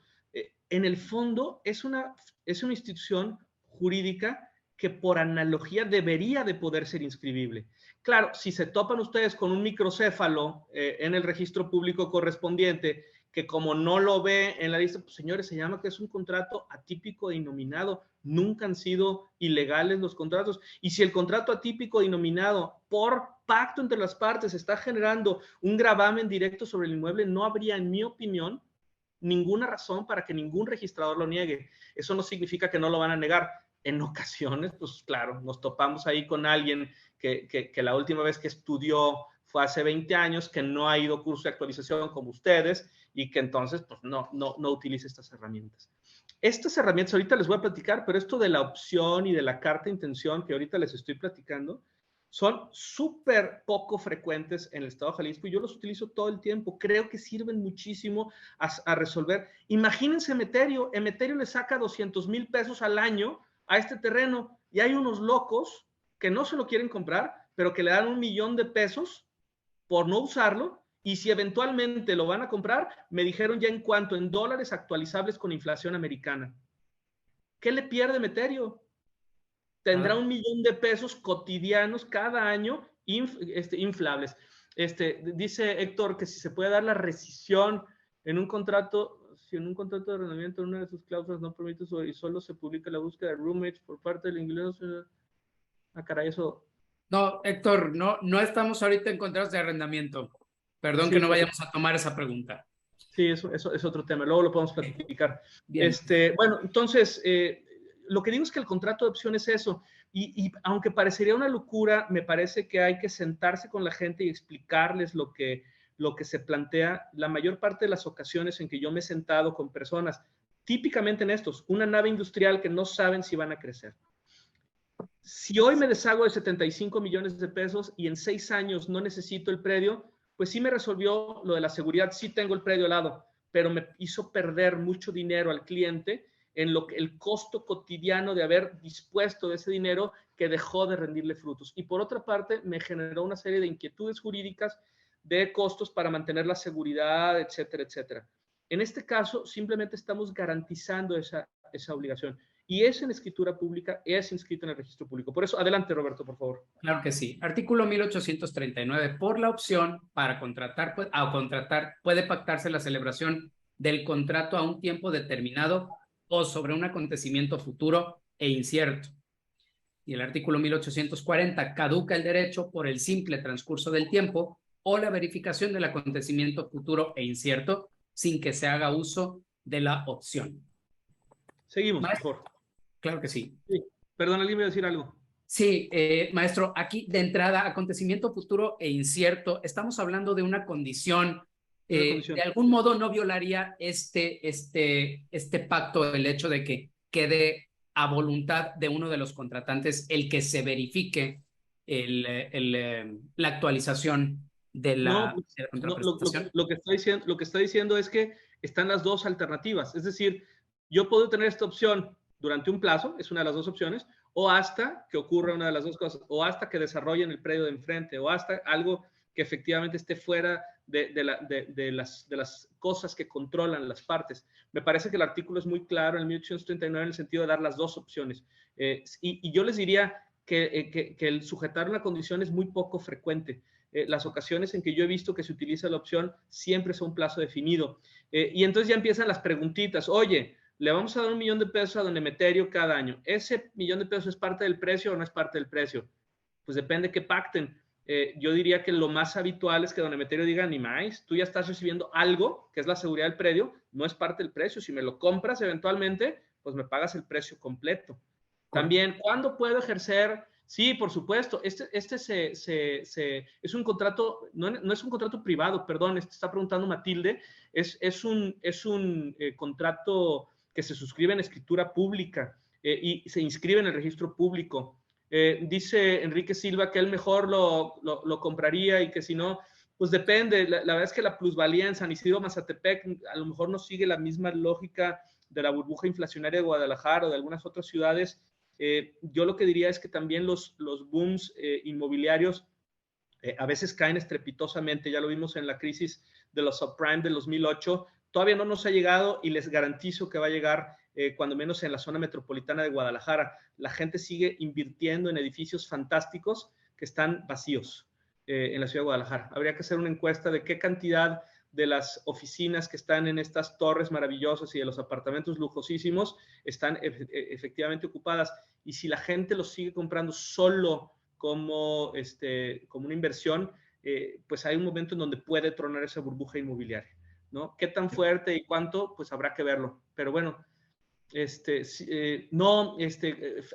En el fondo es una institución jurídica que por analogía debería de poder ser inscribible. Claro, si se topan ustedes con un microcéfalo en el registro público correspondiente, que como no lo ve en la lista, pues señores, se llama que es un contrato atípico e innominado. Nunca han sido ilegales los contratos. Y si el contrato atípico e innominado por pacto entre las partes está generando un gravamen directo sobre el inmueble, no habría, en mi opinión, ninguna razón para que ningún registrador lo niegue. Eso no significa que no lo van a negar. En ocasiones, pues claro, nos topamos ahí con alguien que la última vez que estudió fue hace 20 años, que no ha ido curso de actualización como ustedes y que entonces pues no utiliza estas herramientas. Estas herramientas ahorita les voy a platicar, pero esto de la opción y de la carta de intención que ahorita les estoy platicando, son súper poco frecuentes en el estado de Jalisco y yo los utilizo todo el tiempo. Creo que sirven muchísimo a resolver. Imagínense Emeterio. Emeterio le saca 200,000 pesos al año a este terreno y hay unos locos que no se lo quieren comprar, pero que le dan 1,000,000 de pesos por no usarlo y si eventualmente lo van a comprar, me dijeron ya en cuanto en dólares actualizables con inflación americana. ¿Qué le pierde Emeterio? Tendrá 1,000,000 de pesos cotidianos cada año inflables. Dice Héctor que si se puede dar la rescisión en un contrato, si en un contrato de arrendamiento una de sus cláusulas no permite y solo se publica la búsqueda de roommates por parte del inglés. Caray, eso. No, Héctor, no estamos ahorita en contratos de arrendamiento. Perdón Sí, que no vayamos a tomar esa pregunta. Sí, eso es otro tema. Luego lo podemos platicar. Bien. Bueno, entonces, lo que digo es que el contrato de opción es eso. Y aunque parecería una locura, me parece que hay que sentarse con la gente y explicarles lo que se plantea. La mayor parte de las ocasiones en que yo me he sentado con personas, típicamente en estos, una nave industrial que no saben si van a crecer. Si hoy me deshago de 75 millones de pesos y en 6 años no necesito el predio, pues sí me resolvió lo de la seguridad, sí tengo el predio al lado, pero me hizo perder mucho dinero al cliente en el costo cotidiano de haber dispuesto de ese dinero que dejó de rendirle frutos. Y por otra parte, me generó una serie de inquietudes jurídicas de costos para mantener la seguridad, etcétera, etcétera. En este caso, simplemente estamos garantizando esa obligación. Y es en escritura pública, es inscrito en el registro público. Por eso, adelante, Roberto, por favor. Claro que sí. Artículo 1839. Por la opción para contratar puede pactarse la celebración del contrato a un tiempo determinado o sobre un acontecimiento futuro e incierto. Y el artículo 1840. Caduca el derecho por el simple transcurso del tiempo o la verificación del acontecimiento futuro e incierto sin que se haga uso de la opción. Seguimos, maestro, por favor. Claro que sí. Perdón, ¿alguien me va a decir algo? Sí, maestro, aquí de entrada, acontecimiento futuro e incierto, estamos hablando de una condición, de algún modo no violaría este pacto el hecho de que quede a voluntad de uno de los contratantes el que se verifique la actualización de la contraprestación. Lo que está diciendo es que están las dos alternativas, es decir, yo puedo tener esta opción durante un plazo, es una de las dos opciones, o hasta que ocurra una de las dos cosas, o hasta que desarrollen el predio de enfrente, o hasta algo que efectivamente esté fuera de las cosas que controlan las partes. Me parece que el artículo es muy claro en el 1839 en el sentido de dar las dos opciones. Y yo les diría que el sujetar una condición es muy poco frecuente. Las ocasiones en que yo he visto que se utiliza la opción siempre son un plazo definido. Y entonces ya empiezan las preguntitas. Oye, le vamos a dar 1,000,000 de pesos a don Emeterio cada año. ¿Ese 1,000,000 de pesos es parte del precio o no es parte del precio? Pues depende que pacten. Yo diría que lo más habitual es que don Emeterio diga, ni más, tú ya estás recibiendo algo, que es la seguridad del predio, no es parte del precio. Si me lo compras eventualmente, pues me pagas el precio completo. También, ¿cuándo puedo ejercer Sí, por supuesto. Este es un contrato, no es un contrato privado, perdón, está preguntando Matilde, es un contrato que se suscribe en escritura pública y se inscribe en el registro público. Dice Enrique Silva que él mejor lo compraría y que si no, pues depende. La verdad es que la plusvalía en San Isidro Mazatepec a lo mejor no sigue la misma lógica de la burbuja inflacionaria de Guadalajara o de algunas otras ciudades. Yo lo que diría es que también los booms inmobiliarios a veces caen estrepitosamente. Ya lo vimos en la crisis de los subprime del 2008. Todavía no nos ha llegado y les garantizo que va a llegar cuando menos en la zona metropolitana de Guadalajara. La gente sigue invirtiendo en edificios fantásticos que están vacíos en la ciudad de Guadalajara. Habría que hacer una encuesta de qué cantidad de las oficinas que están en estas torres maravillosas y de los apartamentos lujosísimos están efectivamente ocupadas. Y si la gente los sigue comprando solo como una inversión, pues hay un momento en donde puede tronar esa burbuja inmobiliaria, ¿no? ¿Qué tan fuerte y cuánto? Pues habrá que verlo. Pero bueno,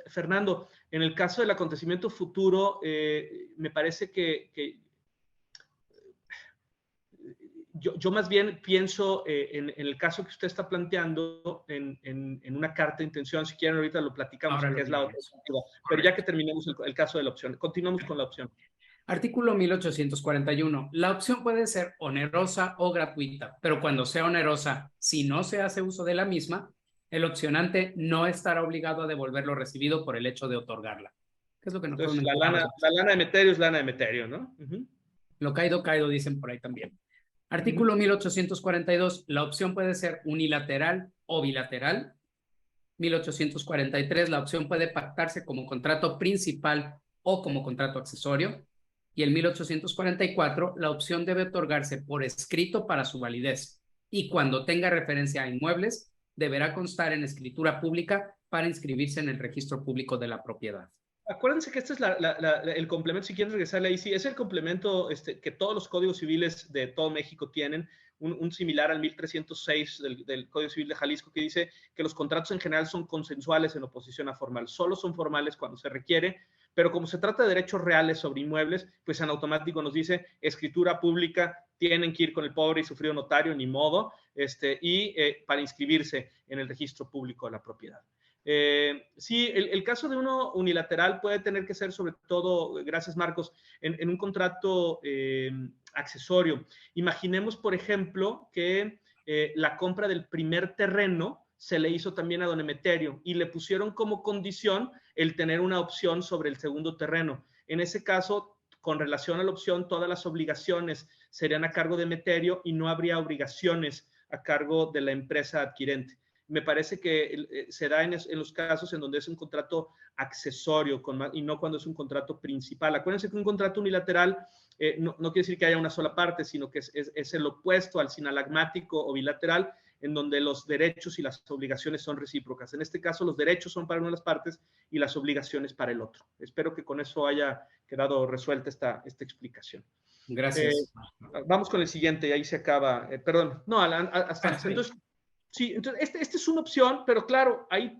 Fernando, en el caso del acontecimiento futuro, me parece que yo más bien pienso en el caso que usted está planteando en una carta de intención. Si quieren ahorita lo platicamos, que es la otra. Pero ya que terminemos el caso de la opción, continuamos con la opción. Artículo 1841. La opción puede ser onerosa o gratuita, pero cuando sea onerosa, si no se hace uso de la misma, el opcionante no estará obligado a devolver lo recibido por el hecho de otorgarla. ¿Qué es lo que nos Entonces, la lana de Emeterio es lana de Emeterio, ¿no? Lo caído, caído, dicen por ahí también. Artículo 1842. La opción puede ser unilateral o bilateral. 1843. La opción puede pactarse como contrato principal o como contrato accesorio. Y en 1844, la opción debe otorgarse por escrito para su validez. Y cuando tenga referencia a inmuebles, deberá constar en escritura pública para inscribirse en el registro público de la propiedad. Acuérdense que este es el complemento, si quieren regresarle ahí, sí, es el complemento que todos los códigos civiles de todo México tienen, un similar al 1306 del Código Civil de Jalisco, que dice que los contratos en general son consensuales en oposición a formal, solo son formales cuando se requiere, pero como se trata de derechos reales sobre inmuebles, pues en automático nos dice escritura pública, tienen que ir con el pobre y sufrido notario, ni modo, para inscribirse en el registro público de la propiedad. Sí, el caso de uno unilateral puede tener que ser, sobre todo, gracias Marcos, en un contrato accesorio. Imaginemos, por ejemplo, que la compra del primer terreno se le hizo también a don Emeterio y le pusieron como condición el tener una opción sobre el segundo terreno. En ese caso, con relación a la opción, todas las obligaciones serían a cargo de Emeterio y no habría obligaciones a cargo de la empresa adquirente. Me parece que se da en los casos en donde es un contrato accesorio y no cuando es un contrato principal. Acuérdense que un contrato unilateral no quiere decir que haya una sola parte, sino que es el opuesto al sinalagmático o bilateral, en donde los derechos y las obligaciones son recíprocas. En este caso, los derechos son para una de las partes y las obligaciones para el otro. Espero que con eso haya quedado resuelta esta explicación. Gracias. Vamos con el siguiente y ahí se acaba. Perdón, no, hasta antes. Entonces, sí, entonces esta es una opción, pero claro, ahí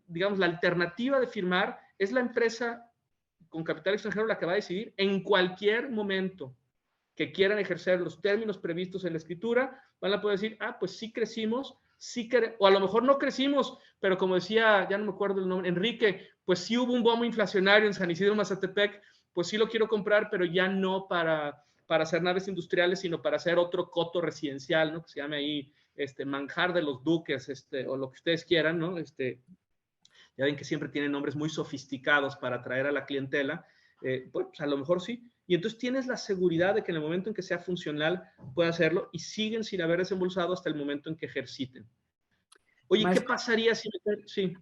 digamos, la alternativa de firmar es la empresa con capital extranjero la que va a decidir en cualquier momento que quieran ejercer los términos previstos en la escritura, van a poder decir, pues sí crecimos, o a lo mejor no crecimos, pero como decía, ya no me acuerdo el nombre, Enrique, pues sí hubo un boom inflacionario en San Isidro Mazatepec, pues sí lo quiero comprar, pero ya no para hacer naves industriales, sino para hacer otro coto residencial, ¿no? Que se llame ahí Manjar de los Duques, o lo que ustedes quieran, ¿no? Ya ven que siempre tienen nombres muy sofisticados para atraer a la clientela, pues a lo mejor sí. Y entonces tienes la seguridad de que en el momento en que sea funcional puede hacerlo y siguen sin haber desembolsado hasta el momento en que ejerciten. Oye, Maestro, ¿qué pasaría si... Sí.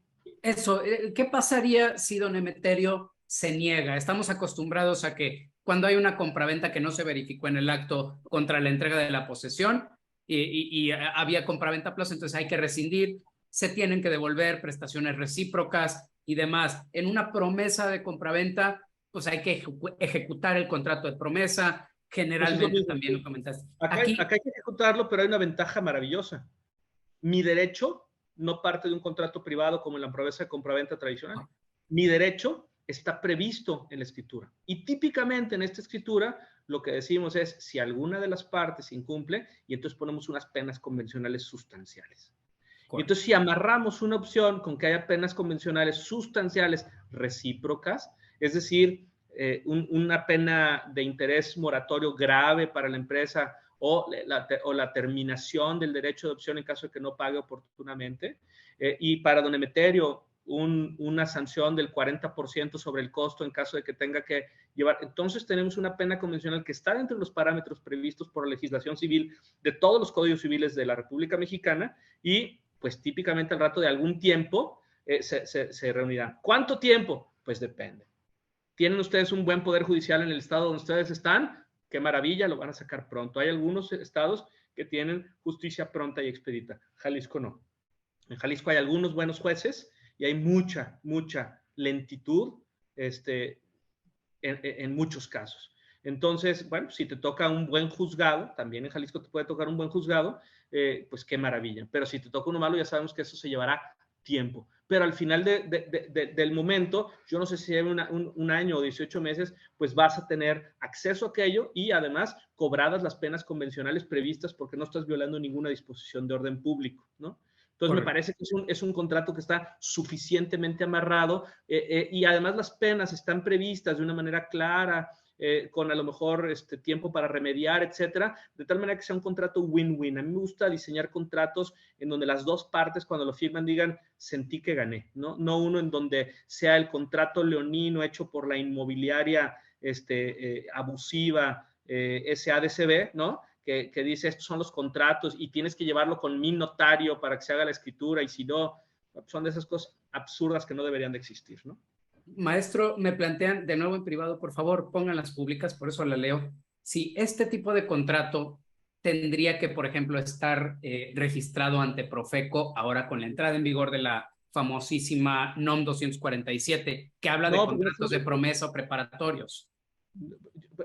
Eso, ¿qué pasaría si don Emeterio se niega? Estamos acostumbrados a que cuando hay una compraventa que no se verificó en el acto contra la entrega de la posesión y había compraventa a plazo, entonces hay que rescindir, se tienen que devolver prestaciones recíprocas y demás. En una promesa de compraventa, pues hay que ejecutar el contrato de promesa, generalmente pues también lo comentaste. Acá hay que ejecutarlo, pero hay una ventaja maravillosa. Mi derecho no parte de un contrato privado como en la promesa de compraventa tradicional. Mi derecho está previsto en la escritura. Y típicamente en esta escritura lo que decimos es si alguna de las partes incumple, y entonces ponemos unas penas convencionales sustanciales. Y entonces si amarramos una opción con que haya penas convencionales sustanciales recíprocas, es decir, una pena de interés moratorio grave para la empresa o la terminación del derecho de opción en caso de que no pague oportunamente, y para don Emeterio una sanción del 40% sobre el costo en caso de que tenga que llevar. Entonces tenemos una pena convencional que está dentro de los parámetros previstos por la legislación civil de todos los códigos civiles de la República Mexicana y pues típicamente al rato de algún tiempo se reunirán. ¿Cuánto tiempo? Pues depende. ¿Tienen ustedes un buen poder judicial en el estado donde ustedes están? ¡Qué maravilla! Lo van a sacar pronto. Hay algunos estados que tienen justicia pronta y expedita. Jalisco no. En Jalisco hay algunos buenos jueces y hay mucha lentitud en muchos casos. Entonces, bueno, si te toca un buen juzgado, también en Jalisco te puede tocar un buen juzgado, pues qué maravilla. Pero si te toca uno malo, ya sabemos que eso se llevará tiempo. Pero al final del momento, yo no sé si lleve un año o 18 meses, pues vas a tener acceso a aquello y además cobradas las penas convencionales previstas porque no estás violando ninguna disposición de orden público, ¿no? Entonces, correcto, me parece que es un contrato que está suficientemente amarrado y además las penas están previstas de una manera clara, con a lo mejor tiempo para remediar, etcétera, de tal manera que sea un contrato win-win. A mí me gusta diseñar contratos en donde las dos partes cuando lo firman digan, sentí que gané, ¿no? No uno en donde sea el contrato leonino hecho por la inmobiliaria abusiva SADCB, ¿no? Que dice, estos son los contratos y tienes que llevarlo con mi notario para que se haga la escritura y si no, son de esas cosas absurdas que no deberían de existir, ¿no? Maestro, me plantean de nuevo en privado, por favor, pónganlas públicas, por eso la leo. Si este tipo de contrato tendría que, por ejemplo, estar registrado ante Profeco, ahora con la entrada en vigor de la famosísima NOM 247, que habla de contratos de promesa o preparatorios.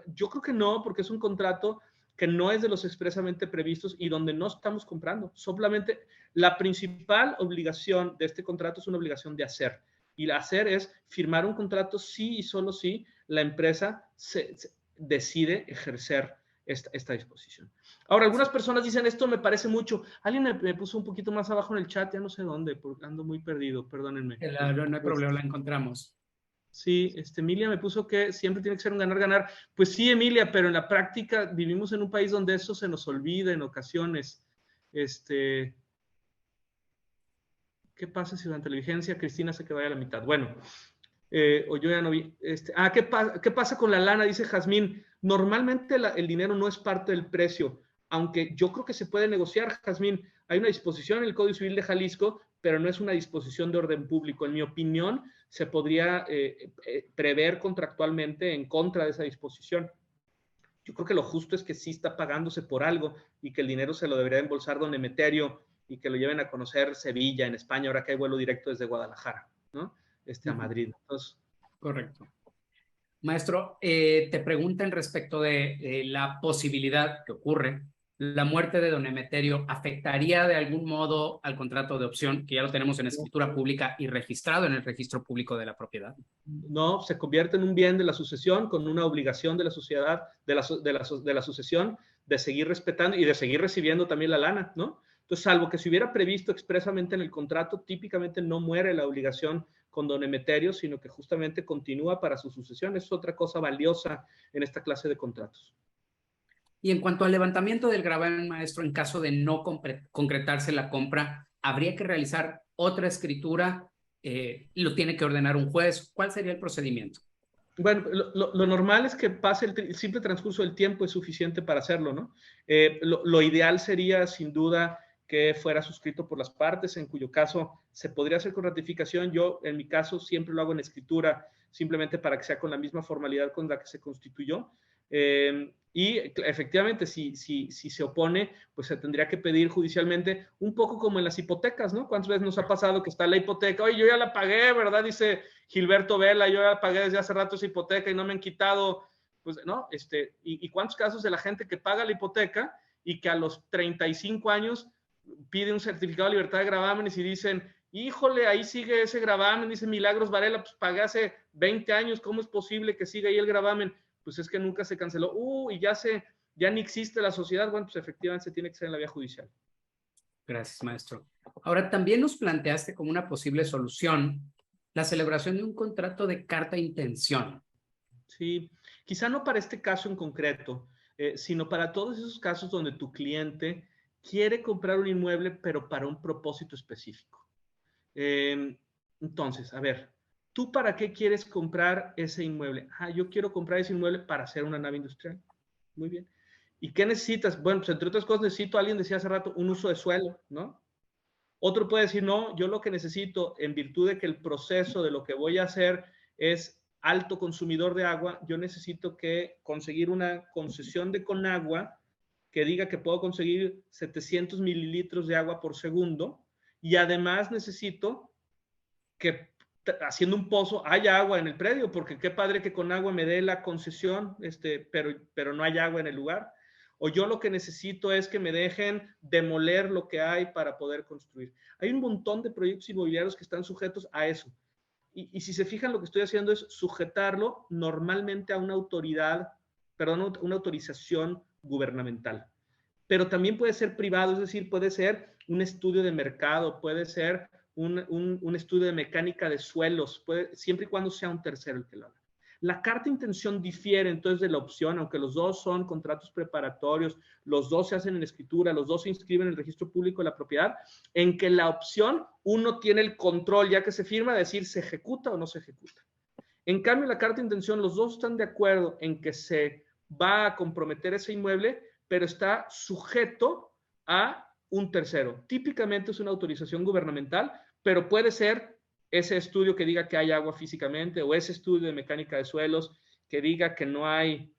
Yo creo que no, porque es un contrato que no es de los expresamente previstos y donde no estamos comprando. Solamente la principal obligación de este contrato es una obligación de hacer. Y la hacer es firmar un contrato si y solo si la empresa decide ejercer esta disposición. Ahora, algunas personas dicen, esto me parece mucho. Alguien me puso un poquito más abajo en el chat, ya no sé dónde, porque ando muy perdido, perdónenme. Claro, no hay problema, la encontramos. Sí, Emilia me puso que siempre tiene que ser un ganar-ganar. Pues sí, Emilia, pero en la práctica vivimos en un país donde eso se nos olvida en ocasiones. ¿Qué pasa si durante la vigencia Cristina se queda a la mitad? Bueno, o yo ya no vi. ¿Qué pasa con la lana? Dice Jazmín. Normalmente el dinero no es parte del precio, aunque yo creo que se puede negociar, Jazmín. Hay una disposición en el Código Civil de Jalisco, pero no es una disposición de orden público. En mi opinión, se podría prever contractualmente en contra de esa disposición. Yo creo que lo justo es que sí está pagándose por algo y que el dinero se lo debería embolsar don Emeterio y que lo lleven a conocer Sevilla, en España, ahora que hay vuelo directo desde Guadalajara, ¿no? A Madrid. Entonces, correcto. Maestro, te preguntan respecto de la posibilidad que ocurre, la muerte de don Emeterio, ¿afectaría de algún modo al contrato de opción, que ya lo tenemos en escritura pública y registrado en el registro público de la propiedad? No, se convierte en un bien de la sucesión con una obligación de la sociedad, de la sucesión, de seguir respetando y de seguir recibiendo también la lana, ¿no? Entonces, salvo que se hubiera previsto expresamente en el contrato, típicamente no muere la obligación con don Emeterio, sino que justamente continúa para su sucesión. Es otra cosa valiosa en esta clase de contratos. Y en cuanto al levantamiento del gravamen, maestro, en caso de no concretarse la compra, ¿habría que realizar otra escritura? ¿Lo tiene que ordenar un juez? ¿Cuál sería el procedimiento? Bueno, lo normal es que pase el simple transcurso del tiempo es suficiente para hacerlo, ¿no? Lo ideal sería, sin duda, que fuera suscrito por las partes, en cuyo caso se podría hacer con ratificación. Yo, en mi caso, siempre lo hago en escritura, simplemente para que sea con la misma formalidad con la que se constituyó. Y efectivamente, si se opone, pues se tendría que pedir judicialmente, un poco como en las hipotecas, ¿no? ¿Cuántas veces nos ha pasado que está la hipoteca? Oye, yo ya la pagué, ¿verdad? Dice Gilberto Vela, yo ya pagué desde hace rato esa hipoteca y no me han quitado, pues, ¿no? ¿Y cuántos casos de la gente que paga la hipoteca y que a los 35 años pide un certificado de libertad de gravámenes y dicen, híjole, ahí sigue ese gravamen, dice Milagros Varela, pues pagué hace 20 años, ¿cómo es posible que siga ahí el gravamen? Pues es que nunca se canceló, y ya ni existe la sociedad. Bueno, pues efectivamente se tiene que ser en la vía judicial. Gracias, maestro. Ahora, también nos planteaste como una posible solución la celebración de un contrato de carta de intención. Sí, quizá no para este caso en concreto, sino para todos esos casos donde tu cliente quiere comprar un inmueble, pero para un propósito específico. Entonces, a ver, ¿tú para qué quieres comprar ese inmueble? Yo quiero comprar ese inmueble para hacer una nave industrial. Muy bien. ¿Y qué necesitas? Bueno, pues entre otras cosas necesito, alguien decía hace rato, un uso de suelo, ¿no? Otro puede decir, no, yo lo que necesito, en virtud de que el proceso de lo que voy a hacer es alto consumidor de agua, yo necesito conseguir una concesión de Conagua que diga que puedo conseguir 700 mililitros de agua por segundo, y además necesito que haciendo un pozo haya agua en el predio, porque qué padre que Conagua me dé la concesión, pero no hay agua en el lugar. O yo lo que necesito es que me dejen demoler lo que hay para poder construir. Hay un montón de proyectos inmobiliarios que están sujetos a eso. Y si se fijan, lo que estoy haciendo es sujetarlo normalmente a una autorización gubernamental. Pero también puede ser privado, es decir, puede ser un estudio de mercado, puede ser un estudio de mecánica de suelos, siempre y cuando sea un tercero el que lo haga. La carta de intención difiere entonces de la opción, aunque los dos son contratos preparatorios, los dos se hacen en escritura, los dos se inscriben en el registro público de la propiedad, en que la opción uno tiene el control ya que se firma de decir se ejecuta o no se ejecuta. En cambio, la carta de intención, los dos están de acuerdo en que se va a comprometer ese inmueble, pero está sujeto a un tercero. Típicamente es una autorización gubernamental, pero puede ser ese estudio que diga que hay agua físicamente, o ese estudio de mecánica de suelos que diga que no hay,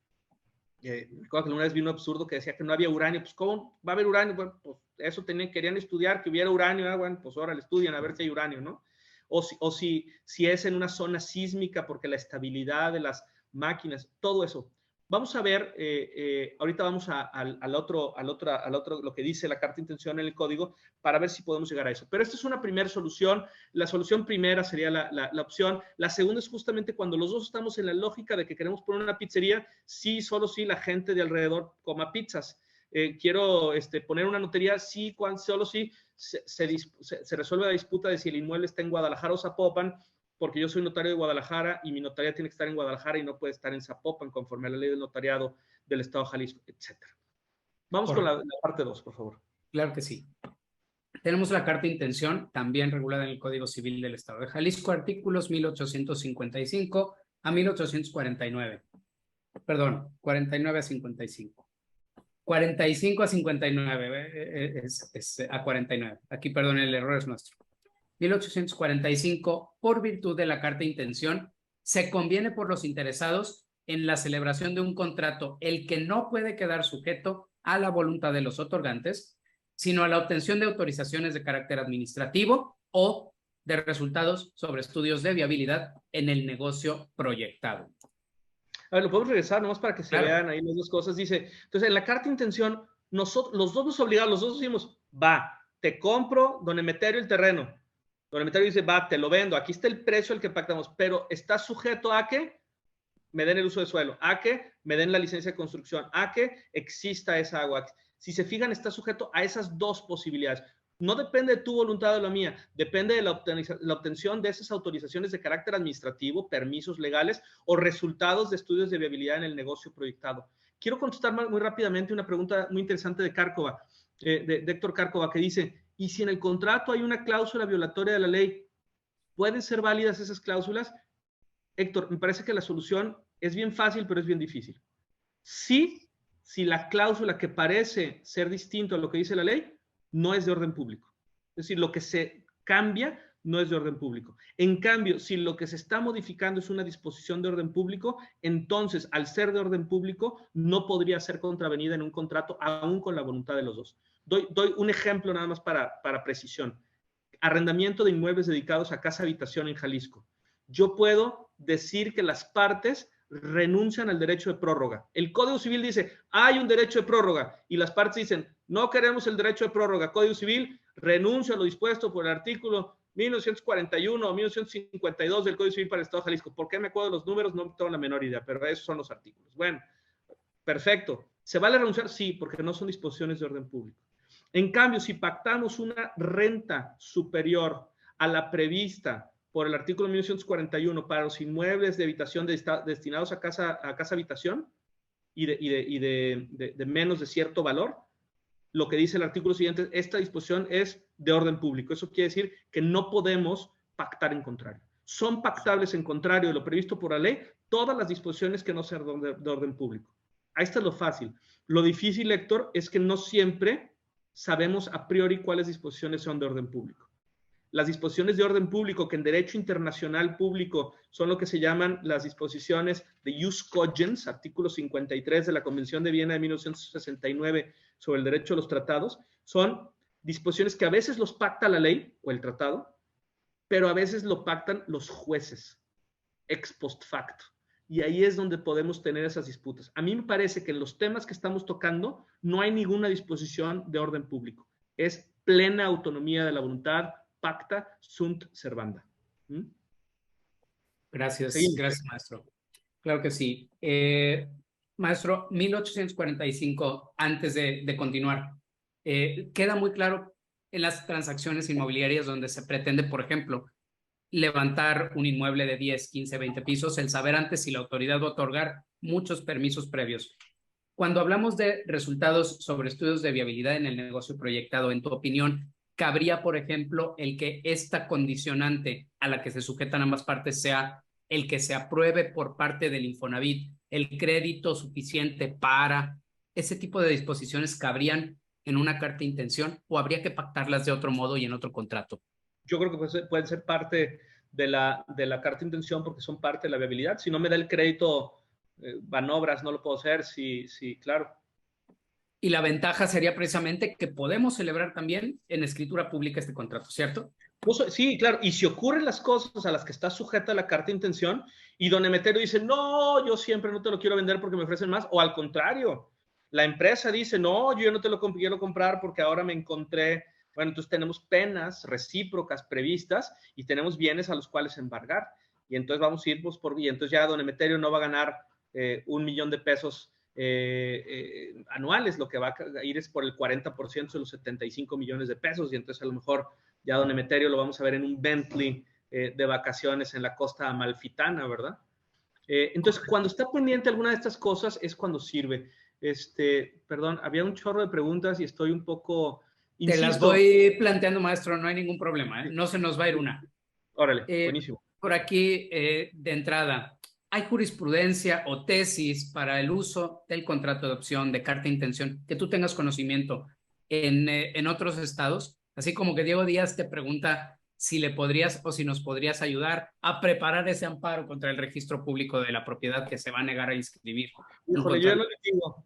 recuerdo que una vez vi un absurdo que decía que no había uranio. Pues ¿cómo va a haber uranio? Bueno, pues eso querían estudiar que hubiera uranio. Bueno, pues ahora le estudian a ver si hay uranio, ¿no? O si es en una zona sísmica, porque la estabilidad de las máquinas, todo eso. Vamos a ver, ahorita vamos al otro, lo que dice la carta de intención en el código, para ver si podemos llegar a eso. Pero esta es una primera solución. La solución primera sería la opción. La segunda es justamente cuando los dos estamos en la lógica de que queremos poner una pizzería, sí, solo sí la gente de alrededor coma pizzas. Quiero poner una notaría, sí, solo sí se resuelve la disputa de si el inmueble está en Guadalajara o Zapopan, porque yo soy notario de Guadalajara y mi notaría tiene que estar en Guadalajara y no puede estar en Zapopan, conforme a la ley del notariado del Estado de Jalisco, etc. Vamos con la parte 2, por favor. Claro que sí. Tenemos la carta de intención, también regulada en el Código Civil del Estado de Jalisco, artículos 1855 a 1849. Perdón, 49 a 55. 45 a 59, es a 49. Aquí, perdón, el error es nuestro. 1845, por virtud de la carta de intención, se conviene por los interesados en la celebración de un contrato, el que no puede quedar sujeto a la voluntad de los otorgantes, sino a la obtención de autorizaciones de carácter administrativo o de resultados sobre estudios de viabilidad en el negocio proyectado. A ver, lo podemos regresar nomás para que se vean ahí las dos cosas. Dice, entonces en la carta de intención, nosotros, los dos nos obligamos, los dos decimos, va, te compro Don Emeterio el terreno. Don Emeterio dice, va, te lo vendo, aquí está el precio al que pactamos, pero está sujeto a que me den el uso de suelo, a que me den la licencia de construcción, a que exista esa agua. Si se fijan, está sujeto a esas dos posibilidades. No depende de tu voluntad o de la mía, depende de la obtención de esas autorizaciones de carácter administrativo, permisos legales o resultados de estudios de viabilidad en el negocio proyectado. Quiero contestar muy rápidamente una pregunta muy interesante de Cárcova, de Héctor Cárcova, que dice, ¿y si en el contrato hay una cláusula violatoria de la ley, pueden ser válidas esas cláusulas? Héctor, me parece que la solución es bien fácil, pero es bien difícil. Sí, si la cláusula que parece ser distinto a lo que dice la ley, no es de orden público. Es decir, lo que se cambia no es de orden público. En cambio, si lo que se está modificando es una disposición de orden público, entonces, al ser de orden público, no podría ser contravenida en un contrato, aún con la voluntad de los dos. Doy un ejemplo nada más para precisión. Arrendamiento de inmuebles dedicados a casa-habitación en Jalisco. Yo puedo decir que las partes renuncian al derecho de prórroga. El Código Civil dice, hay un derecho de prórroga, y las partes dicen, no queremos el derecho de prórroga. Código Civil, renuncio a lo dispuesto por el artículo 1941 o 1952 del Código Civil para el Estado de Jalisco. ¿Por qué me acuerdo de los números? No tengo la menor idea, pero esos son los artículos. Bueno, perfecto. ¿Se vale renunciar? Sí, porque no son disposiciones de orden público. En cambio, si pactamos una renta superior a la prevista por el artículo 1941 para los inmuebles de habitación destinados a casa habitación y de menos de cierto valor, lo que dice el artículo siguiente, esta disposición es de orden público. Eso quiere decir que no podemos pactar en contrario. Son pactables en contrario de lo previsto por la ley todas las disposiciones que no sean de orden público. Ahí está lo fácil. Lo difícil, Héctor, es que no siempre sabemos a priori cuáles disposiciones son de orden público. Las disposiciones de orden público, que en derecho internacional público son lo que se llaman las disposiciones de jus cogens, artículo 53 de la Convención de Viena de 1969 sobre el derecho a los tratados, son disposiciones que a veces los pacta la ley o el tratado, pero a veces lo pactan los jueces, ex post facto. Y ahí es donde podemos tener esas disputas. A mí me parece que en los temas que estamos tocando no hay ninguna disposición de orden público. Es plena autonomía de la voluntad, pacta sunt servanda. Gracias, Seguimos. gracias, maestro. Claro que sí. Maestro, 1845, antes de continuar, queda muy claro en las transacciones inmobiliarias donde se pretende, por ejemplo, levantar un inmueble de 10, 15, 20 pisos, el saber antes si la autoridad va a otorgar muchos permisos previos. Cuando hablamos de resultados sobre estudios de viabilidad en el negocio proyectado, en tu opinión, ¿cabría, por ejemplo, el que esta condicionante a la que se sujetan ambas partes sea el que se apruebe por parte del Infonavit el crédito suficiente para ese tipo de disposiciones? ¿Cabrían en una carta de intención o habría que pactarlas de otro modo y en otro contrato? Yo creo que pueden ser parte de la carta de intención porque son parte de la viabilidad. Si no me da el crédito, van obras, no lo puedo hacer. Sí, claro. Y la ventaja sería precisamente que podemos celebrar también en escritura pública este contrato, ¿cierto? Sí, claro. Y si ocurren las cosas a las que está sujeta la carta de intención y don Emeterio dice, no, yo siempre no te lo quiero vender porque me ofrecen más, o al contrario, la empresa dice, no, yo no te lo quiero comprar porque ahora me encontré. Bueno, entonces tenemos penas recíprocas previstas y tenemos bienes a los cuales embargar. Y entonces vamos a ir y entonces ya don Emeterio no va a ganar 1 millón de pesos anuales, lo que va a ir es por el 40% de los 75 millones de pesos. Y entonces a lo mejor ya don Emeterio lo vamos a ver en un Bentley de vacaciones en la costa amalfitana, ¿verdad? Entonces, cuando está pendiente alguna de estas cosas es cuando sirve. Perdón, había un chorro de preguntas y estoy un poco... Te las voy planteando, maestro, no hay ningún problema, ¿eh? No se nos va a ir una. Órale, buenísimo. Por aquí, de entrada, ¿hay jurisprudencia o tesis para el uso del contrato de opción, de carta de intención, que tú tengas conocimiento en otros estados? Así como que Diego Díaz te pregunta si le podrías o si nos podrías ayudar a preparar ese amparo contra el registro público de la propiedad que se va a negar a inscribir. Híjole, yo ya no le digo...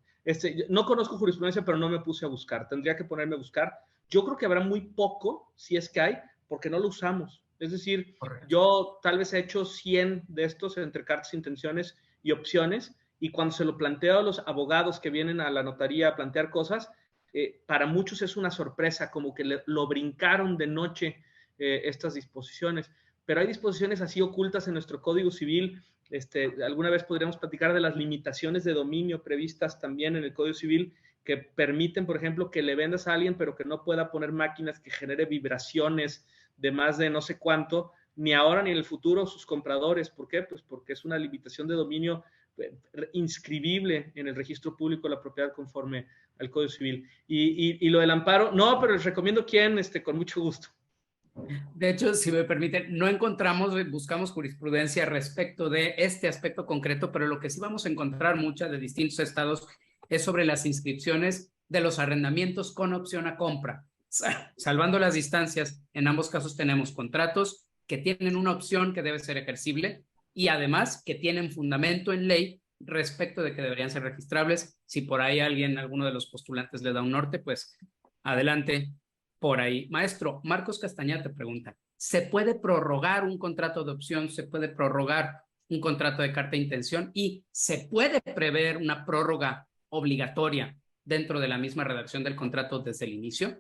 no conozco jurisprudencia, pero no me puse a buscar. Tendría que ponerme a buscar. Yo creo que habrá muy poco, si es que hay, porque no lo usamos. Es decir, correcto, yo tal vez he hecho 100 de estos entre cartas, intenciones y opciones, y cuando se lo planteo a los abogados que vienen a la notaría a plantear cosas, para muchos es una sorpresa, como que lo brincaron de noche estas disposiciones. Pero hay disposiciones así ocultas en nuestro Código Civil. Alguna vez podríamos platicar de las limitaciones de dominio previstas también en el Código Civil que permiten, por ejemplo, que le vendas a alguien pero que no pueda poner máquinas que genere vibraciones de más de no sé cuánto, ni ahora ni en el futuro sus compradores. ¿Por qué? Pues porque es una limitación de dominio inscribible en el registro público de la propiedad conforme al Código Civil. Y lo del amparo, no, pero les recomiendo quién, con mucho gusto. De hecho, si me permiten, no encontramos, buscamos jurisprudencia respecto de este aspecto concreto, pero lo que sí vamos a encontrar mucha de distintos estados es sobre las inscripciones de los arrendamientos con opción a compra. Salvando las distancias, en ambos casos tenemos contratos que tienen una opción que debe ser ejercible y además que tienen fundamento en ley respecto de que deberían ser registrables. Si por ahí alguno de los postulantes le da un norte, pues adelante. Por ahí. Maestro, Marcos Castañeda te pregunta, ¿se puede prorrogar un contrato de opción? ¿Se puede prorrogar un contrato de carta de intención? ¿Y se puede prever una prórroga obligatoria dentro de la misma redacción del contrato desde el inicio?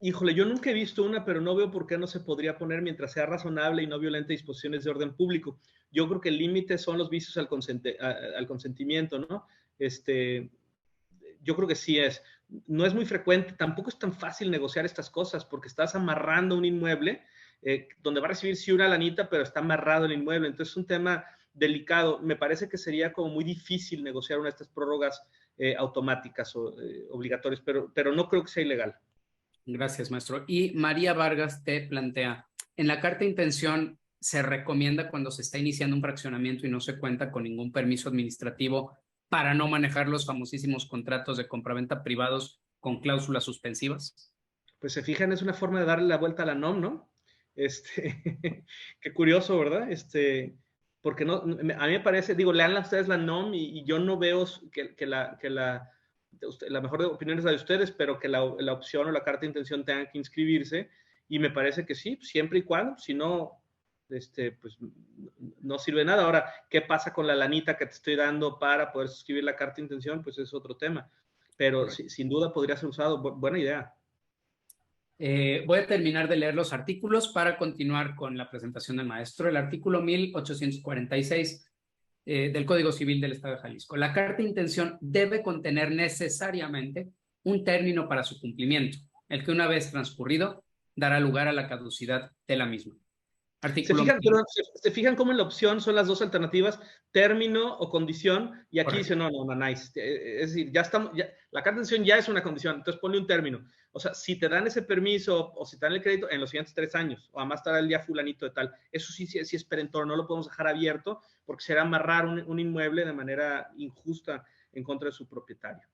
Híjole, yo nunca he visto una, pero no veo por qué no se podría poner mientras sea razonable y no violente disposiciones de orden público. Yo creo que el límite son los vicios al consentimiento, ¿no? Yo creo que sí es. No es muy frecuente, tampoco es tan fácil negociar estas cosas porque estás amarrando un inmueble donde va a recibir sí una lanita, pero está amarrado el inmueble. Entonces es un tema delicado. Me parece que sería como muy difícil negociar una de estas prórrogas automáticas o obligatorias, pero no creo que sea ilegal. Gracias, maestro. Y María Vargas te plantea, en la carta de intención se recomienda cuando se está iniciando un fraccionamiento y no se cuenta con ningún permiso administrativo para no manejar los famosísimos contratos de compraventa privados con cláusulas suspensivas. Pues se fijan, es una forma de darle la vuelta a la NOM, ¿no? Qué curioso, ¿verdad? Porque no, a mí me parece, digo, lean ustedes la NOM y yo no veo que la mejor opinión es la de ustedes, pero que la opción o la carta de intención tengan que inscribirse, y me parece que sí, siempre y cuando, si no, pues no sirve nada. Ahora, ¿qué pasa con la lanita que te estoy dando para poder suscribir la carta de intención? Pues es otro tema, pero sí, sin duda podría ser usado. Buena idea. Voy a terminar de leer los artículos para continuar con la presentación del maestro. El artículo 1846 del Código Civil del Estado de Jalisco. La carta de intención debe contener necesariamente un término para su cumplimiento, el que una vez transcurrido dará lugar a la caducidad de la misma. ¿Se fijan cómo en la opción son las dos alternativas, término o condición? Y aquí correcto. Dice, no, nice. Es decir, ya estamos, la carta de intención ya es una condición, entonces ponle un término. O sea, si te dan ese permiso o si te dan el crédito en los siguientes 3 años, o además estará el día fulanito de tal, eso sí es perentorio, no lo podemos dejar abierto porque será amarrar un inmueble de manera injusta en contra de su propietario.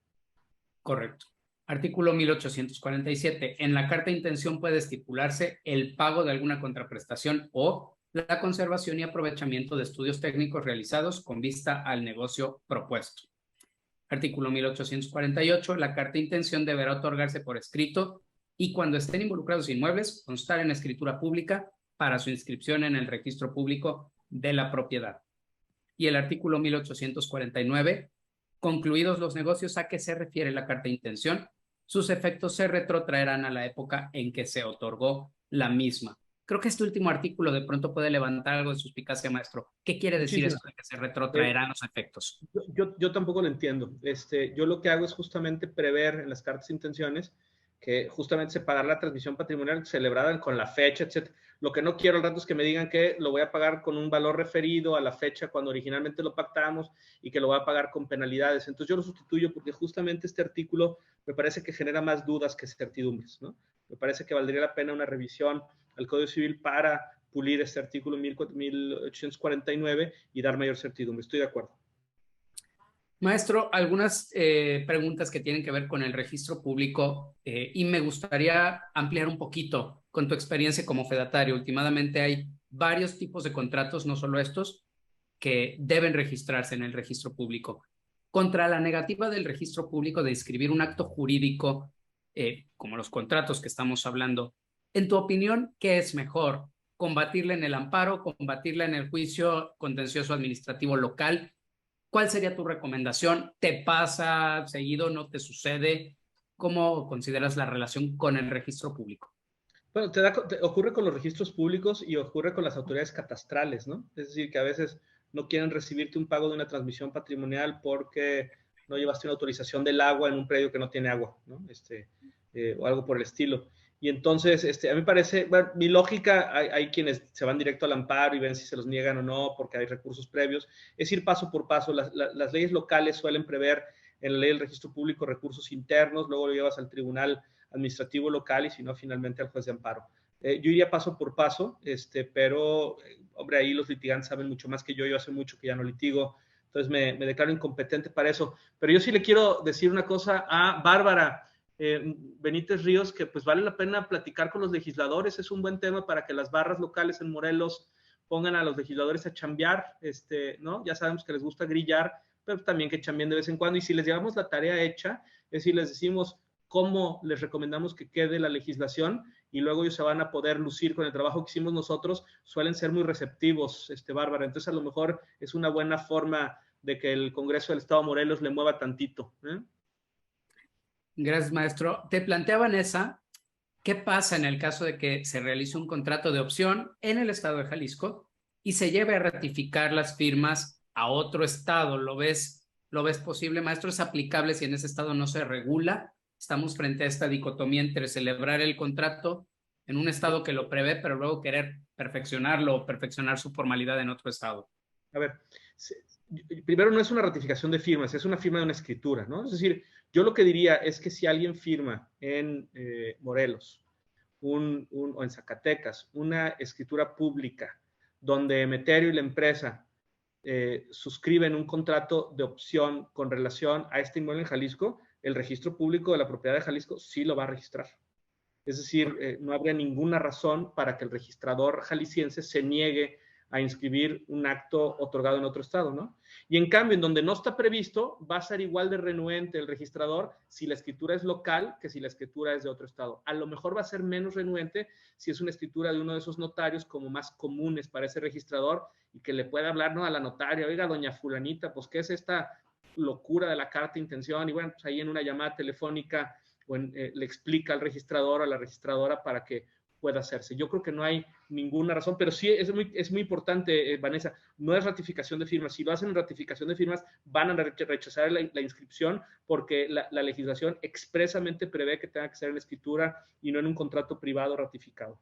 Correcto. Artículo 1847. En la carta de intención puede estipularse el pago de alguna contraprestación o la conservación y aprovechamiento de estudios técnicos realizados con vista al negocio propuesto. Artículo 1848. La carta de intención deberá otorgarse por escrito y cuando estén involucrados inmuebles, constar en escritura pública para su inscripción en el registro público de la propiedad. Y el artículo 1849. Concluidos los negocios a que se refiere la carta de intención, sus efectos se retrotraerán a la época en que se otorgó la misma. Creo que este último artículo de pronto puede levantar algo de suspicacia, maestro. ¿Qué quiere decir eso de que se retrotraerán los efectos? Yo tampoco lo entiendo. Yo lo que hago es justamente prever en las cartas de intenciones que justamente se pagará la transmisión patrimonial celebrada con la fecha, etc. Lo que no quiero al rato es que me digan que lo voy a pagar con un valor referido a la fecha cuando originalmente lo pactamos y que lo voy a pagar con penalidades. Entonces yo lo sustituyo porque justamente este artículo me parece que genera más dudas que certidumbres, ¿no? Me parece que valdría la pena una revisión al Código Civil para pulir este artículo 1849 y dar mayor certidumbre. Estoy de acuerdo. Maestro, algunas preguntas que tienen que ver con el registro público y me gustaría ampliar un poquito con tu experiencia como fedatario. Últimamente hay varios tipos de contratos, no solo estos, que deben registrarse en el registro público. Contra la negativa del registro público de inscribir un acto jurídico, como los contratos que estamos hablando, en tu opinión, ¿qué es mejor? ¿Combatirla en el amparo, combatirla en el juicio contencioso administrativo local? ¿Cuál sería tu recomendación? ¿Te pasa seguido? ¿No te sucede? ¿Cómo consideras la relación con el registro público? Bueno, ocurre con los registros públicos y ocurre con las autoridades catastrales, ¿no? Es decir, que a veces no quieren recibirte un pago de una transmisión patrimonial porque no llevaste una autorización del agua en un predio que no tiene agua, ¿no? O algo por el estilo. Y entonces, a mí me parece, bueno, mi lógica, hay quienes se van directo al amparo y ven si se los niegan o no, porque hay recursos previos. Es ir paso por paso. Las leyes locales suelen prever en la ley del registro público recursos internos, luego lo llevas al tribunal administrativo local y si no, finalmente al juez de amparo. Yo iría paso por paso, pero, hombre, ahí los litigantes saben mucho más que yo hace mucho que ya no litigo, entonces me declaro incompetente para eso. Pero yo sí le quiero decir una cosa a Bárbara Benítez Ríos, que pues vale la pena platicar con los legisladores, es un buen tema para que las barras locales en Morelos pongan a los legisladores a chambear, ¿no? Ya sabemos que les gusta grillar, pero también que chambeen de vez en cuando, y si les llevamos la tarea hecha, es decir, les decimos cómo les recomendamos que quede la legislación, y luego ellos se van a poder lucir con el trabajo que hicimos nosotros, suelen ser muy receptivos, Bárbara, entonces a lo mejor es una buena forma de que el Congreso del Estado de Morelos le mueva tantito, ¿eh? Gracias, maestro. Te plantea, Vanessa, ¿Qué pasa en el caso de que se realice un contrato de opción en el estado de Jalisco y se lleve a ratificar las firmas a otro estado? ¿Lo ves posible, maestro? ¿Es aplicable si en ese estado no se regula? Estamos frente a esta dicotomía entre celebrar el contrato en un estado que lo prevé, pero luego querer perfeccionarlo o perfeccionar su formalidad en otro estado. A ver, primero no es una ratificación de firmas, es una firma de una escritura, ¿no? Es decir, yo lo que diría es que si alguien firma en Morelos o en Zacatecas una escritura pública donde Emeterio y la empresa suscriben un contrato de opción con relación a este inmueble en Jalisco, el registro público de la propiedad de Jalisco sí lo va a registrar. Es decir, no habría ninguna razón para que el registrador jalisciense se niegue a inscribir un acto otorgado en otro estado, ¿no? Y en cambio, en donde no está previsto, va a ser igual de renuente el registrador si la escritura es local que si la escritura es de otro estado. A lo mejor va a ser menos renuente si es una escritura de uno de esos notarios como más comunes para ese registrador y que le pueda hablar, ¿no?, a la notaria, oiga, doña fulanita, pues, ¿qué es esta locura de la carta de intención? Y bueno, pues ahí en una llamada telefónica le explica al registrador o a la registradora para que pueda hacerse. Yo creo que no hay ninguna razón, pero sí es muy importante, Vanessa, no es ratificación de firmas. Si lo hacen en ratificación de firmas, van a rechazar la inscripción porque la legislación expresamente prevé que tenga que ser en escritura y no en un contrato privado ratificado.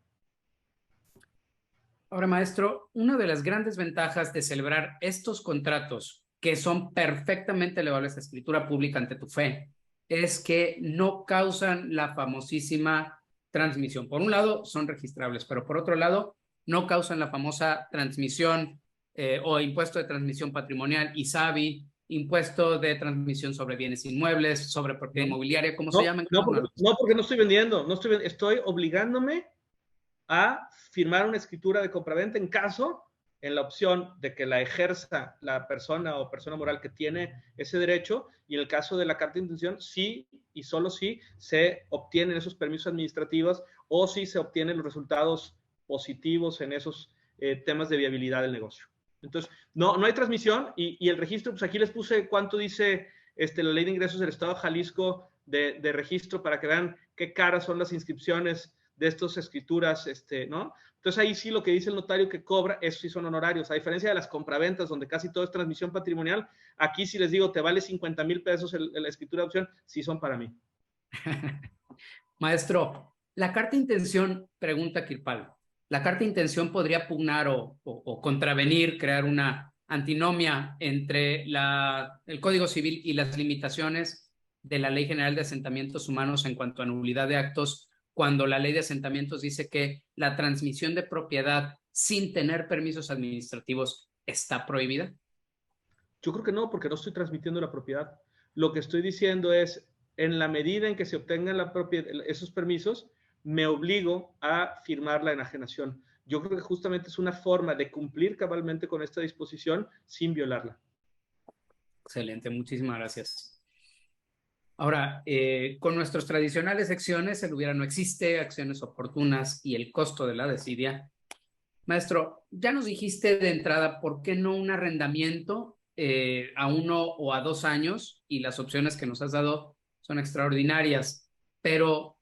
Ahora, maestro, una de las grandes ventajas de celebrar estos contratos, que son perfectamente elevables a escritura pública ante tu fe, es que no causan la famosísima transmisión. Por un lado, son registrables, pero por otro lado, no causan la famosa transmisión o impuesto de transmisión patrimonial, ISABI, impuesto de transmisión sobre bienes inmuebles, sobre propiedad inmobiliaria, ¿cómo se llama? No, porque no estoy vendiendo, estoy obligándome a firmar una escritura de compraventa en caso, en la opción de que la ejerza la persona o persona moral que tiene ese derecho, y en el caso de la carta de intención, sí y solo sí se obtienen esos permisos administrativos o sí se obtienen los resultados positivos en esos temas de viabilidad del negocio. Entonces, no hay transmisión y el registro, pues aquí les puse cuánto dice la Ley de Ingresos del Estado de Jalisco de registro para que vean qué caras son las inscripciones de estas escrituras, ¿no? Entonces ahí sí lo que dice el notario que cobra, eso sí son honorarios, a diferencia de las compraventas donde casi todo es transmisión patrimonial. Aquí si les digo, te vale 50,000 pesos la escritura de opción, sí son para mí. Maestro, la carta de intención, pregunta Kirpal, ¿la carta de intención podría pugnar o contravenir, crear una antinomia entre el Código Civil y las limitaciones de la Ley General de Asentamientos Humanos en cuanto a nulidad de actos, cuando la Ley de Asentamientos dice que la transmisión de propiedad sin tener permisos administrativos está prohibida? Yo creo que no, porque no estoy transmitiendo la propiedad. Lo que estoy diciendo es, en la medida en que se obtengan esos permisos, me obligo a firmar la enajenación. Yo creo que justamente es una forma de cumplir cabalmente con esta disposición sin violarla. Excelente, muchísimas gracias. Ahora, con nuestras tradicionales secciones, el hubiera no existe, acciones oportunas y el costo de la desidia. Maestro, ya nos dijiste de entrada, ¿por qué no un arrendamiento a 1 o a 2 años? Y las opciones que nos has dado son extraordinarias. Pero,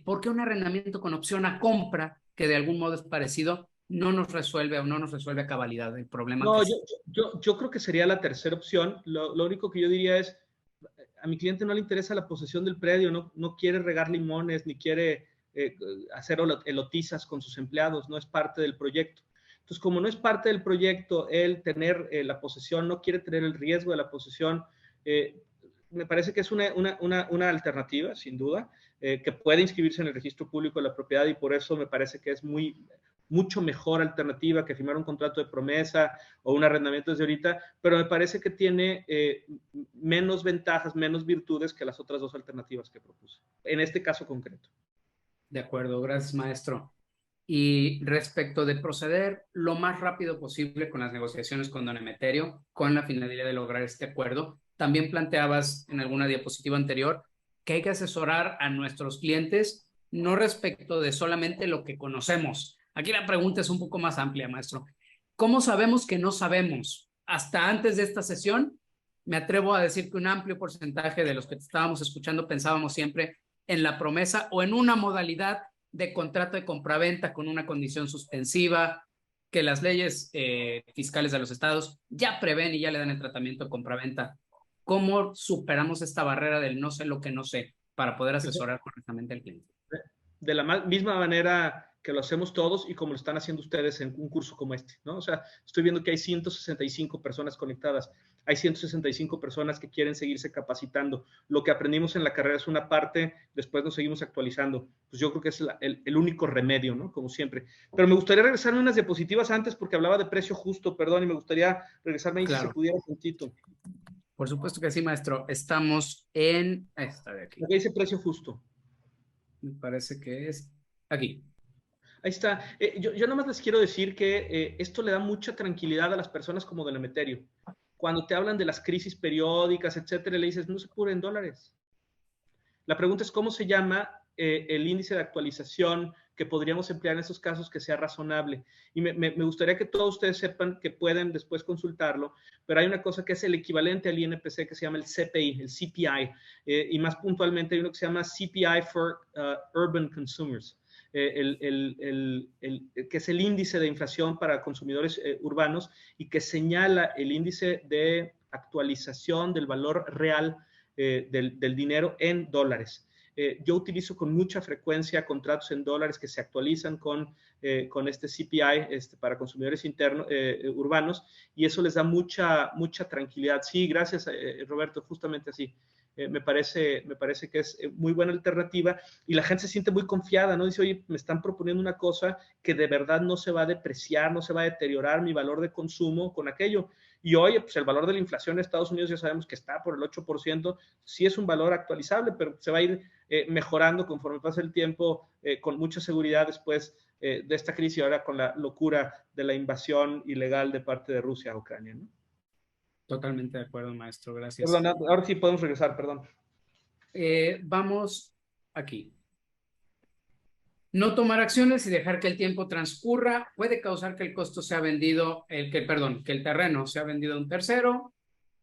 ¿por qué un arrendamiento con opción a compra, que de algún modo es parecido, no nos resuelve o no nos resuelve a cabalidad el problema? No, yo creo que sería la tercera opción. Lo único que yo diría es, a mi cliente no le interesa la posesión del predio, no quiere regar limones, ni quiere hacer elotizas con sus empleados, no es parte del proyecto. Entonces, como no es parte del proyecto, él tener la posesión, no quiere tener el riesgo de la posesión, me parece que es una alternativa, sin duda, que puede inscribirse en el registro público de la propiedad y por eso me parece que es mucho mejor alternativa que firmar un contrato de promesa o un arrendamiento desde ahorita, pero me parece que tiene menos ventajas, menos virtudes que las otras dos alternativas que propuse, en este caso concreto. De acuerdo, gracias, maestro. Y respecto de proceder lo más rápido posible con las negociaciones con don Emeterio, con la finalidad de lograr este acuerdo, también planteabas en alguna diapositiva anterior que hay que asesorar a nuestros clientes, no respecto de solamente lo que conocemos. Aquí la pregunta es un poco más amplia, maestro. ¿Cómo sabemos que no sabemos? Hasta antes de esta sesión, me atrevo a decir que un amplio porcentaje de los que estábamos escuchando pensábamos siempre en la promesa o en una modalidad de contrato de compraventa con una condición suspensiva, que las leyes fiscales de los estados ya prevén y ya le dan el tratamiento de compraventa. ¿Cómo superamos esta barrera del no sé lo que no sé para poder asesorar correctamente al cliente? De la misma manera que lo hacemos todos y como lo están haciendo ustedes en un curso como este, ¿no? O sea, estoy viendo que hay 165 personas conectadas, hay 165 personas que quieren seguirse capacitando. Lo que aprendimos en la carrera es una parte, después nos seguimos actualizando. Pues yo creo que es el único remedio, ¿no? Como siempre. Pero me gustaría regresarme unas diapositivas antes porque hablaba de precio justo, perdón, y me gustaría regresarme ahí si se pudiera un poquito. Por supuesto que sí, maestro. Estamos en esta de aquí. Aquí dice precio justo. Me parece que es aquí. Ahí está. Yo nada más les quiero decir que esto le da mucha tranquilidad a las personas como del Emeterio. Cuando te hablan de las crisis periódicas, etcétera, le dices, no se cubre en dólares. La pregunta es cómo se llama el índice de actualización que podríamos emplear en esos casos que sea razonable. Y me gustaría que todos ustedes sepan que pueden después consultarlo, pero hay una cosa que es el equivalente al INPC que se llama el CPI, el CPI, y más puntualmente hay uno que se llama CPI for Urban Consumers. Que es el índice de inflación para consumidores urbanos y que señala el índice de actualización del valor real del dinero en dólares. Yo utilizo con mucha frecuencia contratos en dólares que se actualizan con este CPI para consumidores internos urbanos y eso les da mucha tranquilidad. Sí, gracias Roberto, justamente así. Me parece que es muy buena alternativa y la gente se siente muy confiada, ¿no? Dice, oye, me están proponiendo una cosa que de verdad no se va a depreciar, no se va a deteriorar mi valor de consumo con aquello. Y oye, pues el valor de la inflación en Estados Unidos ya sabemos que está por el 8%, sí es un valor actualizable, pero se va a ir mejorando conforme pasa el tiempo con mucha seguridad después de esta crisis y ahora con la locura de la invasión ilegal de parte de Rusia a Ucrania, ¿no? Totalmente de acuerdo, maestro. Gracias. Perdón, ahora sí podemos regresar, perdón. Vamos aquí. No tomar acciones y dejar que el tiempo transcurra puede causar que el costo sea vendido, que el terreno sea vendido a un tercero,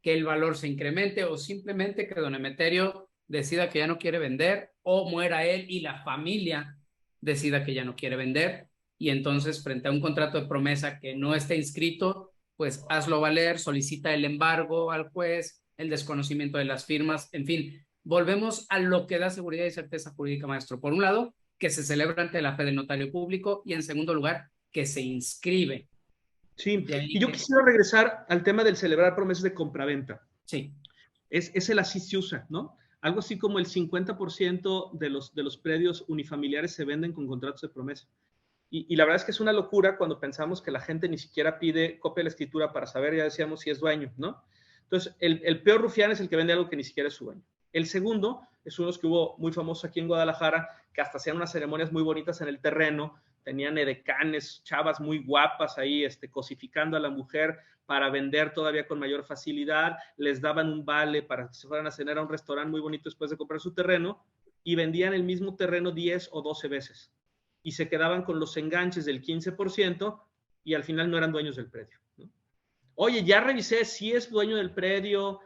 que el valor se incremente o simplemente que don Emeterio decida que ya no quiere vender o muera él y la familia decida que ya no quiere vender y entonces frente a un contrato de promesa que no esté inscrito, pues hazlo valer, solicita el embargo al juez, el desconocimiento de las firmas, en fin, volvemos a lo que da seguridad y certeza jurídica, maestro. Por un lado, que se celebra ante la fe del notario público y en segundo lugar, que se inscribe. Sí, y yo quisiera regresar al tema del celebrar promesas de compraventa. Sí. Es el así se usa, ¿no? Algo así como el 50% de los predios unifamiliares se venden con contratos de promesa. Y la verdad es que es una locura cuando pensamos que la gente ni siquiera pide copia de la escritura para saber, ya decíamos, si es dueño, ¿no? Entonces, el peor rufián es el que vende algo que ni siquiera es su dueño. El segundo es uno que hubo muy famoso aquí en Guadalajara, que hasta hacían unas ceremonias muy bonitas en el terreno, tenían edecanes, chavas muy guapas ahí, cosificando a la mujer para vender todavía con mayor facilidad, les daban un vale para que se fueran a cenar a un restaurante muy bonito después de comprar su terreno y vendían el mismo terreno 10 o 12 veces y se quedaban con los enganches del 15% y al final no eran dueños del predio, ¿no? Oye, ya revisé si es dueño del predio,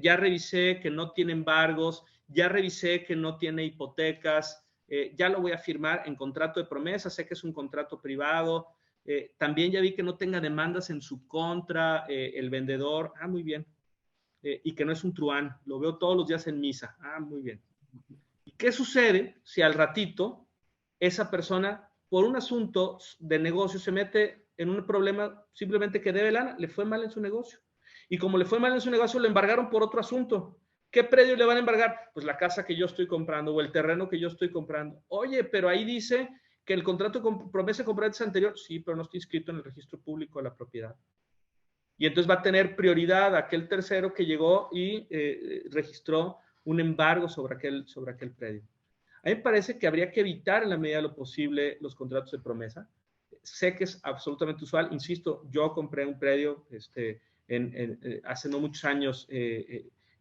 ya revisé que no tiene embargos, ya revisé que no tiene hipotecas, ya lo voy a firmar en contrato de promesa, sé que es un contrato privado, también ya vi que no tenga demandas en su contra el vendedor, muy bien, y que no es un truán, lo veo todos los días en misa, muy bien. ¿Y qué sucede si al ratito esa persona, por un asunto de negocio, se mete en un problema simplemente que debe lana, le fue mal en su negocio? Y como le fue mal en su negocio, lo embargaron por otro asunto. ¿Qué predio le van a embargar? Pues la casa que yo estoy comprando o el terreno que yo estoy comprando. Oye, pero ahí dice que el contrato con promesa de compraventa es anterior. Sí, pero no está inscrito en el registro público de la propiedad. Y entonces va a tener prioridad aquel tercero que llegó y registró un embargo sobre aquel predio. A mí me parece que habría que evitar en la medida de lo posible los contratos de promesa. Sé que es absolutamente usual. Insisto, yo compré un predio hace no muchos años.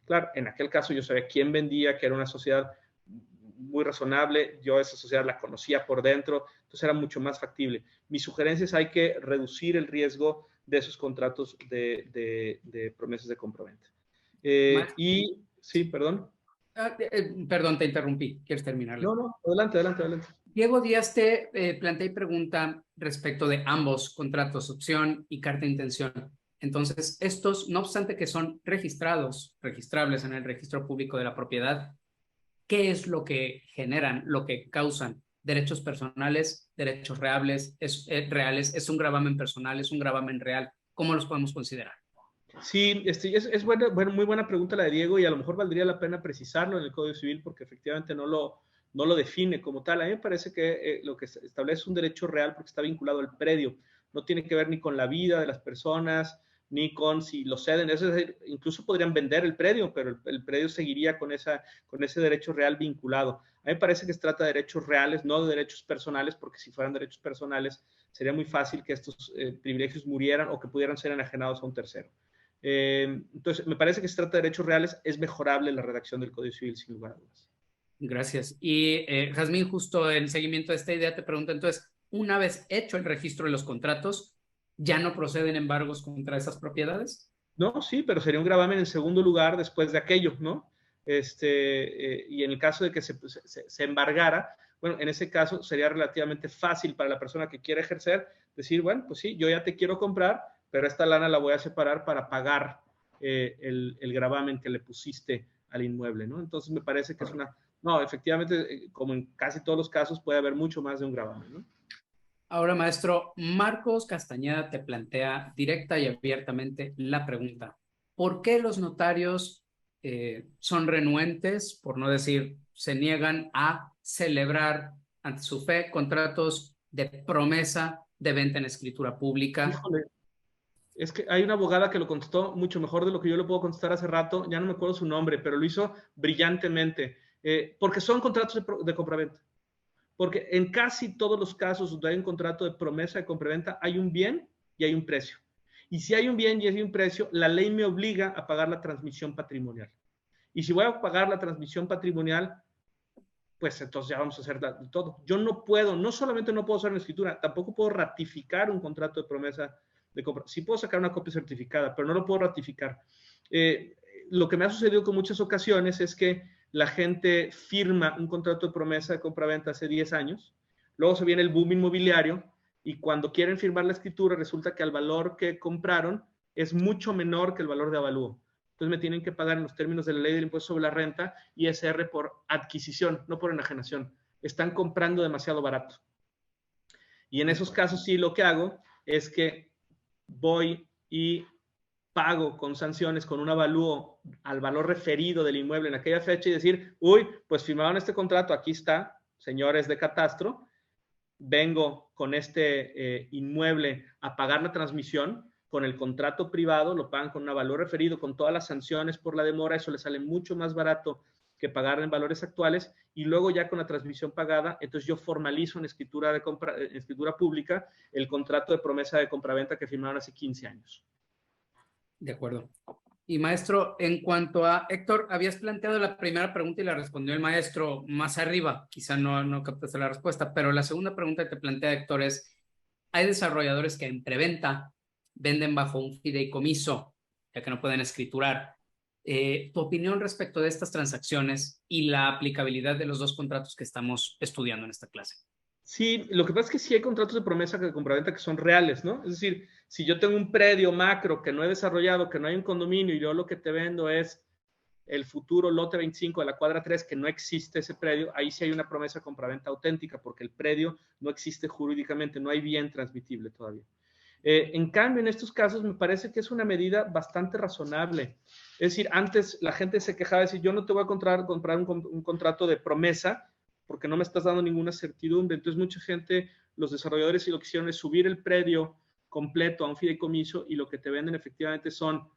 Claro, en aquel caso yo sabía quién vendía, que era una sociedad muy razonable. Yo esa sociedad la conocía por dentro, entonces era mucho más factible. Mi sugerencia es hay que reducir el riesgo de esos contratos de promesas de compraventa. Y, sí, perdón. Perdón, te interrumpí. ¿Quieres terminar? No, adelante. Diego Díaz te plantea y pregunta respecto de ambos contratos, opción y carta de intención. Entonces, estos, no obstante que son registrables en el registro público de la propiedad, ¿qué es lo que generan, lo que causan? Derechos personales, derechos reales, es un gravamen personal, es un gravamen real. ¿Cómo los podemos considerar? Sí, es buena, muy buena pregunta la de Diego, y a lo mejor valdría la pena precisarlo en el Código Civil porque efectivamente no lo define como tal. A mí me parece que lo que establece es un derecho real porque está vinculado al predio. No tiene que ver ni con la vida de las personas, ni con si lo ceden. Es decir, incluso podrían vender el predio, pero el predio seguiría con ese derecho real vinculado. A mí me parece que se trata de derechos reales, no de derechos personales, porque si fueran derechos personales sería muy fácil que estos privilegios murieran o que pudieran ser enajenados a un tercero. Entonces, me parece que se trata de derechos reales, es mejorable la redacción del Código Civil, sin lugar a dudas. Gracias. Y Jazmín, justo en seguimiento a esta idea, te pregunto entonces, una vez hecho el registro de los contratos, ¿ya no proceden embargos contra esas propiedades? No, sí, pero sería un gravamen en segundo lugar después de aquello, ¿no? Y en el caso de que se embargara, bueno, en ese caso sería relativamente fácil para la persona que quiere ejercer decir, bueno, pues sí, yo ya te quiero comprar, pero esta lana la voy a separar para pagar el gravamen que le pusiste al inmueble, ¿no? Entonces me parece que es una... No, efectivamente, como en casi todos los casos, puede haber mucho más de un gravamen, ¿no? Ahora, maestro, Marcos Castañeda te plantea directa y abiertamente la pregunta: ¿por qué los notarios son renuentes, por no decir, se niegan a celebrar ante su fe contratos de promesa de venta en escritura pública? Híjole, es que hay una abogada que lo contestó mucho mejor de lo que yo lo puedo contestar hace rato, ya no me acuerdo su nombre, pero lo hizo brillantemente, porque son contratos de compraventa. Porque en casi todos los casos donde hay un contrato de promesa de compraventa hay un bien y hay un precio. Y si hay un bien y hay un precio, la ley me obliga a pagar la transmisión patrimonial. Y si voy a pagar la transmisión patrimonial, pues entonces ya vamos a hacer todo. Yo no puedo, no solamente no puedo hacer una escritura, tampoco puedo ratificar un contrato de promesa de compra. Sí puedo sacar una copia certificada, pero no lo puedo ratificar. Lo que me ha sucedido con muchas ocasiones es que la gente firma un contrato de promesa de compra-venta hace 10 años, luego se viene el boom inmobiliario y cuando quieren firmar la escritura resulta que el valor que compraron es mucho menor que el valor de avalúo. Entonces me tienen que pagar en los términos de la ley del impuesto sobre la renta ISR por adquisición, no por enajenación. Están comprando demasiado barato. Y en esos casos sí lo que hago es que voy y pago con sanciones, con un avalúo al valor referido del inmueble en aquella fecha y decir, uy, pues firmaron este contrato, aquí está, señores de catastro, vengo con este inmueble a pagar la transmisión, con el contrato privado, lo pagan con un avalúo referido, con todas las sanciones por la demora, eso les sale mucho más barato que pagar en valores actuales, y luego ya con la transmisión pagada, entonces yo formalizo en escritura pública el contrato de promesa de compraventa que firmaron hace 15 años. De acuerdo. Y maestro, en cuanto a Héctor, habías planteado la primera pregunta y la respondió el maestro más arriba. Quizá no captaste la respuesta, pero la segunda pregunta que te plantea Héctor es: hay desarrolladores que en preventa venden bajo un fideicomiso, ya que no pueden escriturar. Tu opinión respecto de estas transacciones y la aplicabilidad de los dos contratos que estamos estudiando en esta clase. Sí, lo que pasa es que sí hay contratos de promesa de compraventa que son reales, ¿no? Es decir, si yo tengo un predio macro que no he desarrollado, que no hay un condominio y yo lo que te vendo es el futuro lote 25 de la cuadra 3, que no existe ese predio, ahí sí hay una promesa de compraventa auténtica porque el predio no existe jurídicamente, no hay bien transmitible todavía. En cambio, en estos casos me parece que es una medida bastante razonable. Es decir, antes la gente se quejaba de decir, yo no te voy a comprar un contrato de promesa porque no me estás dando ninguna certidumbre. Entonces mucha gente, los desarrolladores, lo que hicieron es subir el predio completo a un fideicomiso y lo que te venden efectivamente son,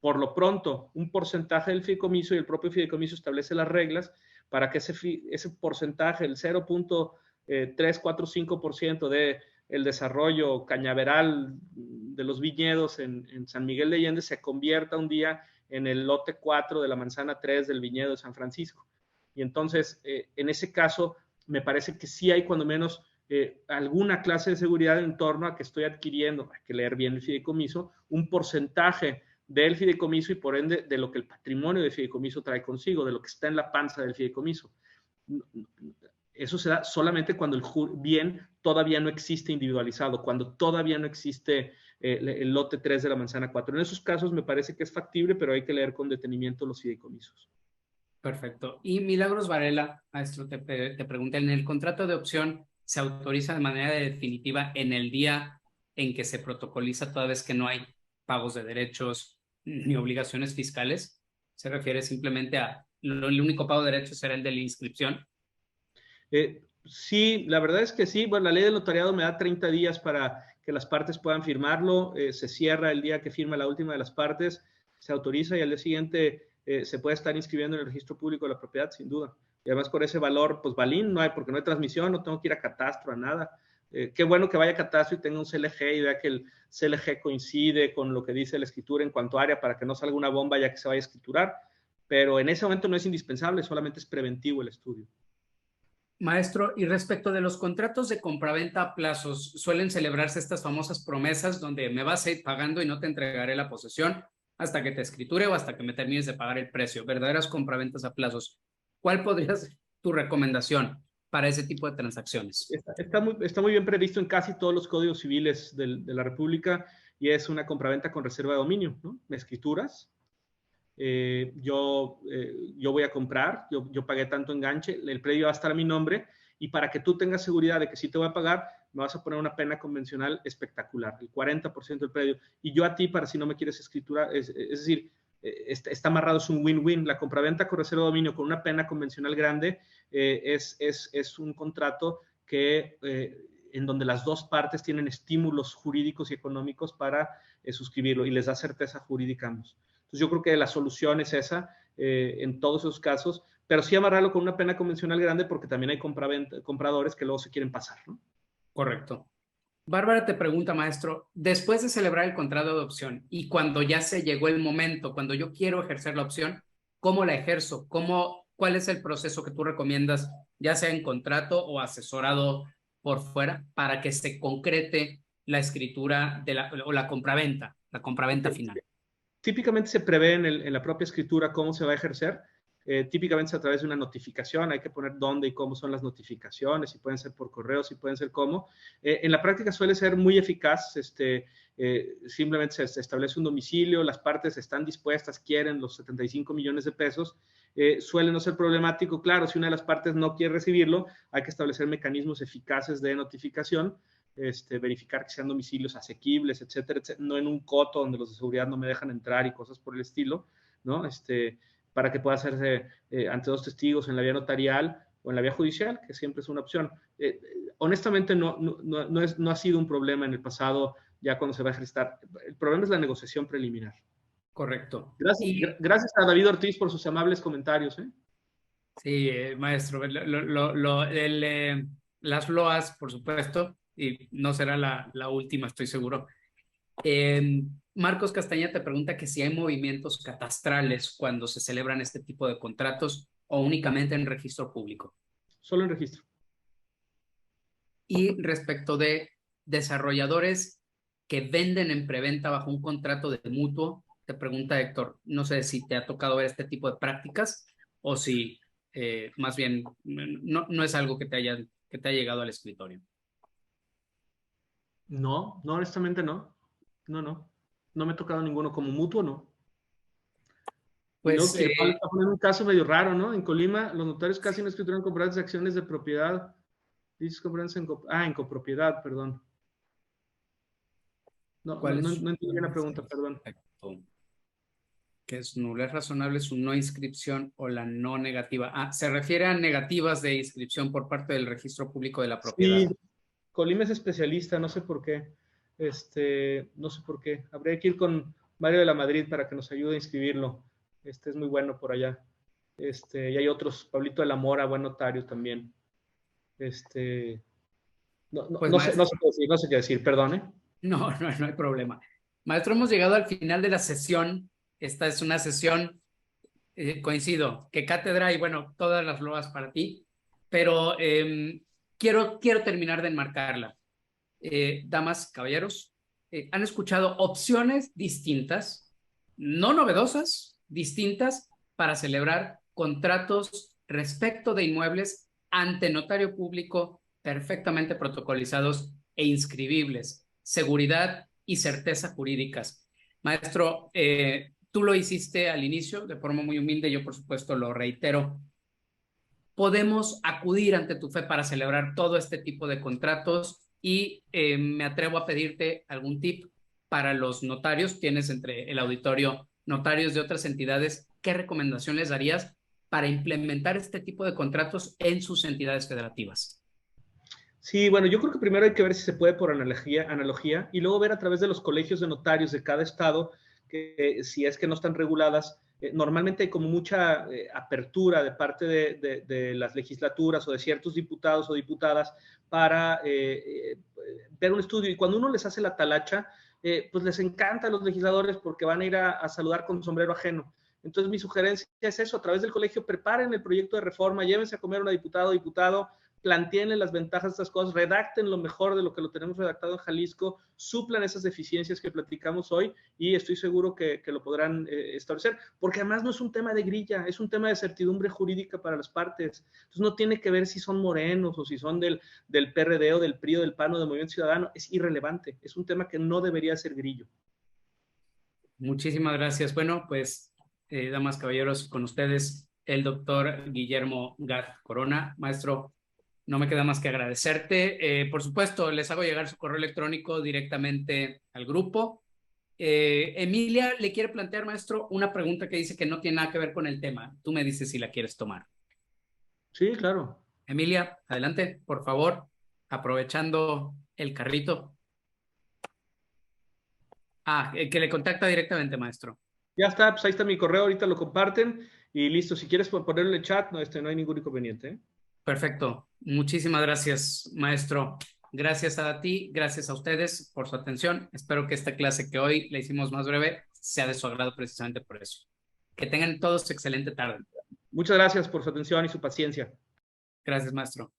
por lo pronto, un porcentaje del fideicomiso y el propio fideicomiso establece las reglas para que ese porcentaje, el 0.345% del desarrollo cañaveral de los viñedos en San Miguel de Allende se convierta un día en el lote 4 de la manzana 3 del viñedo de San Francisco. Y entonces, en ese caso, me parece que sí hay cuando menos alguna clase de seguridad en torno a que estoy adquiriendo, hay que leer bien el fideicomiso, un porcentaje del fideicomiso y por ende de lo que el patrimonio del fideicomiso trae consigo, de lo que está en la panza del fideicomiso. Eso se da solamente cuando el bien todavía no existe individualizado, cuando todavía no existe el lote 3 de la manzana 4. En esos casos me parece que es factible, pero hay que leer con detenimiento los fideicomisos. Perfecto. Y Milagros Varela, maestro, te pregunté, ¿en el contrato de opción se autoriza de manera definitiva en el día en que se protocoliza, toda vez que no hay pagos de derechos ni obligaciones fiscales? ¿Se refiere simplemente a el único pago de derechos será el de la inscripción? Sí, la verdad es que sí. Bueno, la ley del notariado me da 30 días para que las partes puedan firmarlo. Se cierra el día que firma la última de las partes, se autoriza y al día siguiente se puede estar inscribiendo en el registro público de la propiedad, sin duda. Y además por ese valor, pues balín, no hay, porque no hay transmisión, no tengo que ir a catastro, a nada. Qué bueno que vaya a catastro y tenga un CLG y vea que el CLG coincide con lo que dice la escritura en cuanto a área para que no salga una bomba ya que se vaya a escriturar. Pero en ese momento no es indispensable, solamente es preventivo el estudio. Maestro, y respecto de los contratos de compraventa a plazos, suelen celebrarse estas famosas promesas donde me vas a ir pagando y no te entregaré la posesión hasta que te escriture o hasta que me termines de pagar el precio. Verdaderas compraventas a plazos. ¿Cuál podría ser tu recomendación para ese tipo de transacciones? Está muy bien previsto en casi todos los códigos civiles de la República y es una compraventa con reserva de dominio, ¿no? Me escrituras. Yo voy a comprar, yo pagué tanto enganche, el predio va a estar a mi nombre y para que tú tengas seguridad de que sí te voy a pagar, me vas a poner una pena convencional espectacular, el 40% del predio. Y yo a ti, para si no me quieres escritura, es decir, está amarrado, es un win-win. La compraventa con reserva de dominio con una pena convencional grande es un contrato que en donde las dos partes tienen estímulos jurídicos y económicos para suscribirlo y les da certeza jurídica a ambos. Entonces yo creo que la solución es esa en todos esos casos, pero sí amarrarlo con una pena convencional grande porque también hay compradores que luego se quieren pasar, ¿no? Correcto. Bárbara te pregunta, maestro, después de celebrar el contrato de opción y cuando ya se llegó el momento, cuando yo quiero ejercer la opción, ¿cómo la ejerzo? ¿Cuál es el proceso que tú recomiendas, ya sea en contrato o asesorado por fuera, para que se concrete la escritura o la compraventa final? Típicamente se prevé en la propia escritura cómo se va a ejercer. Típicamente es a través de una notificación, hay que poner dónde y cómo son las notificaciones, si pueden ser por correo, si pueden ser cómo. En la práctica suele ser muy eficaz, simplemente se establece un domicilio, las partes están dispuestas, quieren los 75 millones de pesos, suele no ser problemático. Claro, si una de las partes no quiere recibirlo, hay que establecer mecanismos eficaces de notificación, verificar que sean domicilios asequibles, etcétera, etcétera, no en un coto donde los de seguridad no me dejan entrar y cosas por el estilo, ¿no? Para que pueda hacerse ante dos testigos en la vía notarial o en la vía judicial, que siempre es una opción. Honestamente, no ha sido un problema en el pasado ya cuando se va a gestar. El problema es la negociación preliminar. Correcto. Gracias a David Ortiz por sus amables comentarios. Sí, maestro, las loas, por supuesto, y no será la última, estoy seguro. Marcos Castañeda te pregunta que si hay movimientos catastrales cuando se celebran este tipo de contratos o únicamente en registro público. Solo en registro. Y respecto de desarrolladores que venden en preventa bajo un contrato de mutuo, te pregunta Héctor, no sé si te ha tocado ver este tipo de prácticas o si más bien no es algo que te haya llegado al escritorio. No, honestamente no. No me ha tocado ninguno como mutuo, no. Pues está poniendo un caso medio raro, ¿no? En Colima, los notarios casi no escrituran compradas de acciones de propiedad. Dices compras en copropiedad, perdón. No entiendo bien la pregunta, perdón. Que es nula, es razonable su no inscripción o la no negativa. Se refiere a negativas de inscripción por parte del registro público de la propiedad. Sí, Colima es especialista, no sé por qué. No sé por qué. Habría que ir con Mario de la Madrid para que nos ayude a inscribirlo. Es muy bueno por allá. Y hay otros, Pablito de la Mora, buen notario también. No sé qué decir, perdón, ¿eh? No hay problema. Maestro, hemos llegado al final de la sesión. Esta es una sesión, coincido, que cátedra y bueno, todas las loas para ti, pero quiero terminar de enmarcarla. Damas, caballeros, han escuchado opciones distintas, no novedosas, distintas para celebrar contratos respecto de inmuebles ante notario público perfectamente protocolizados e inscribibles, seguridad y certeza jurídicas. Maestro, tú lo hiciste al inicio de forma muy humilde, yo por supuesto lo reitero. Podemos acudir ante tu fe para celebrar todo este tipo de contratos y me atrevo a pedirte algún tip para los notarios. Tienes entre el auditorio notarios de otras entidades. ¿Qué recomendación les darías para implementar este tipo de contratos en sus entidades federativas? Sí, bueno, yo creo que primero hay que ver si se puede por analogía y luego ver a través de los colegios de notarios de cada estado, que si es que no están reguladas, normalmente hay como mucha apertura de parte de las legislaturas o de ciertos diputados o diputadas para ver un estudio. Y cuando uno les hace la talacha, pues les encanta a los legisladores porque van a ir a saludar con sombrero ajeno. Entonces mi sugerencia es eso, a través del colegio preparen el proyecto de reforma, llévense a comer a una diputada o diputado, planteen las ventajas de estas cosas, redacten lo mejor de lo que lo tenemos redactado en Jalisco, suplan esas deficiencias que platicamos hoy y estoy seguro que lo podrán establecer, porque además no es un tema de grilla, es un tema de certidumbre jurídica para las partes. Entonces no tiene que ver si son morenos o si son del PRD o del PRI o del PAN o del Movimiento Ciudadano, es irrelevante, es un tema que no debería ser grillo. Muchísimas gracias. Bueno, pues, damas, caballeros, con ustedes el doctor Guillermo Gat Corona. Maestro, no me queda más que agradecerte. Por supuesto, les hago llegar su correo electrónico directamente al grupo. Emilia le quiere plantear, maestro, una pregunta que dice que no tiene nada que ver con el tema. Tú me dices si la quieres tomar. Sí, claro. Emilia, adelante, por favor, aprovechando el carrito. Que le contacta directamente, maestro. Ya está, pues ahí está mi correo, ahorita lo comparten y listo. Si quieres ponerlo en el chat, no hay ningún inconveniente, ¿eh? Perfecto. Muchísimas gracias, maestro. Gracias a ti, gracias a ustedes por su atención. Espero que esta clase que hoy le hicimos más breve sea de su agrado precisamente por eso. Que tengan todos excelente tarde. Muchas gracias por su atención y su paciencia. Gracias, maestro.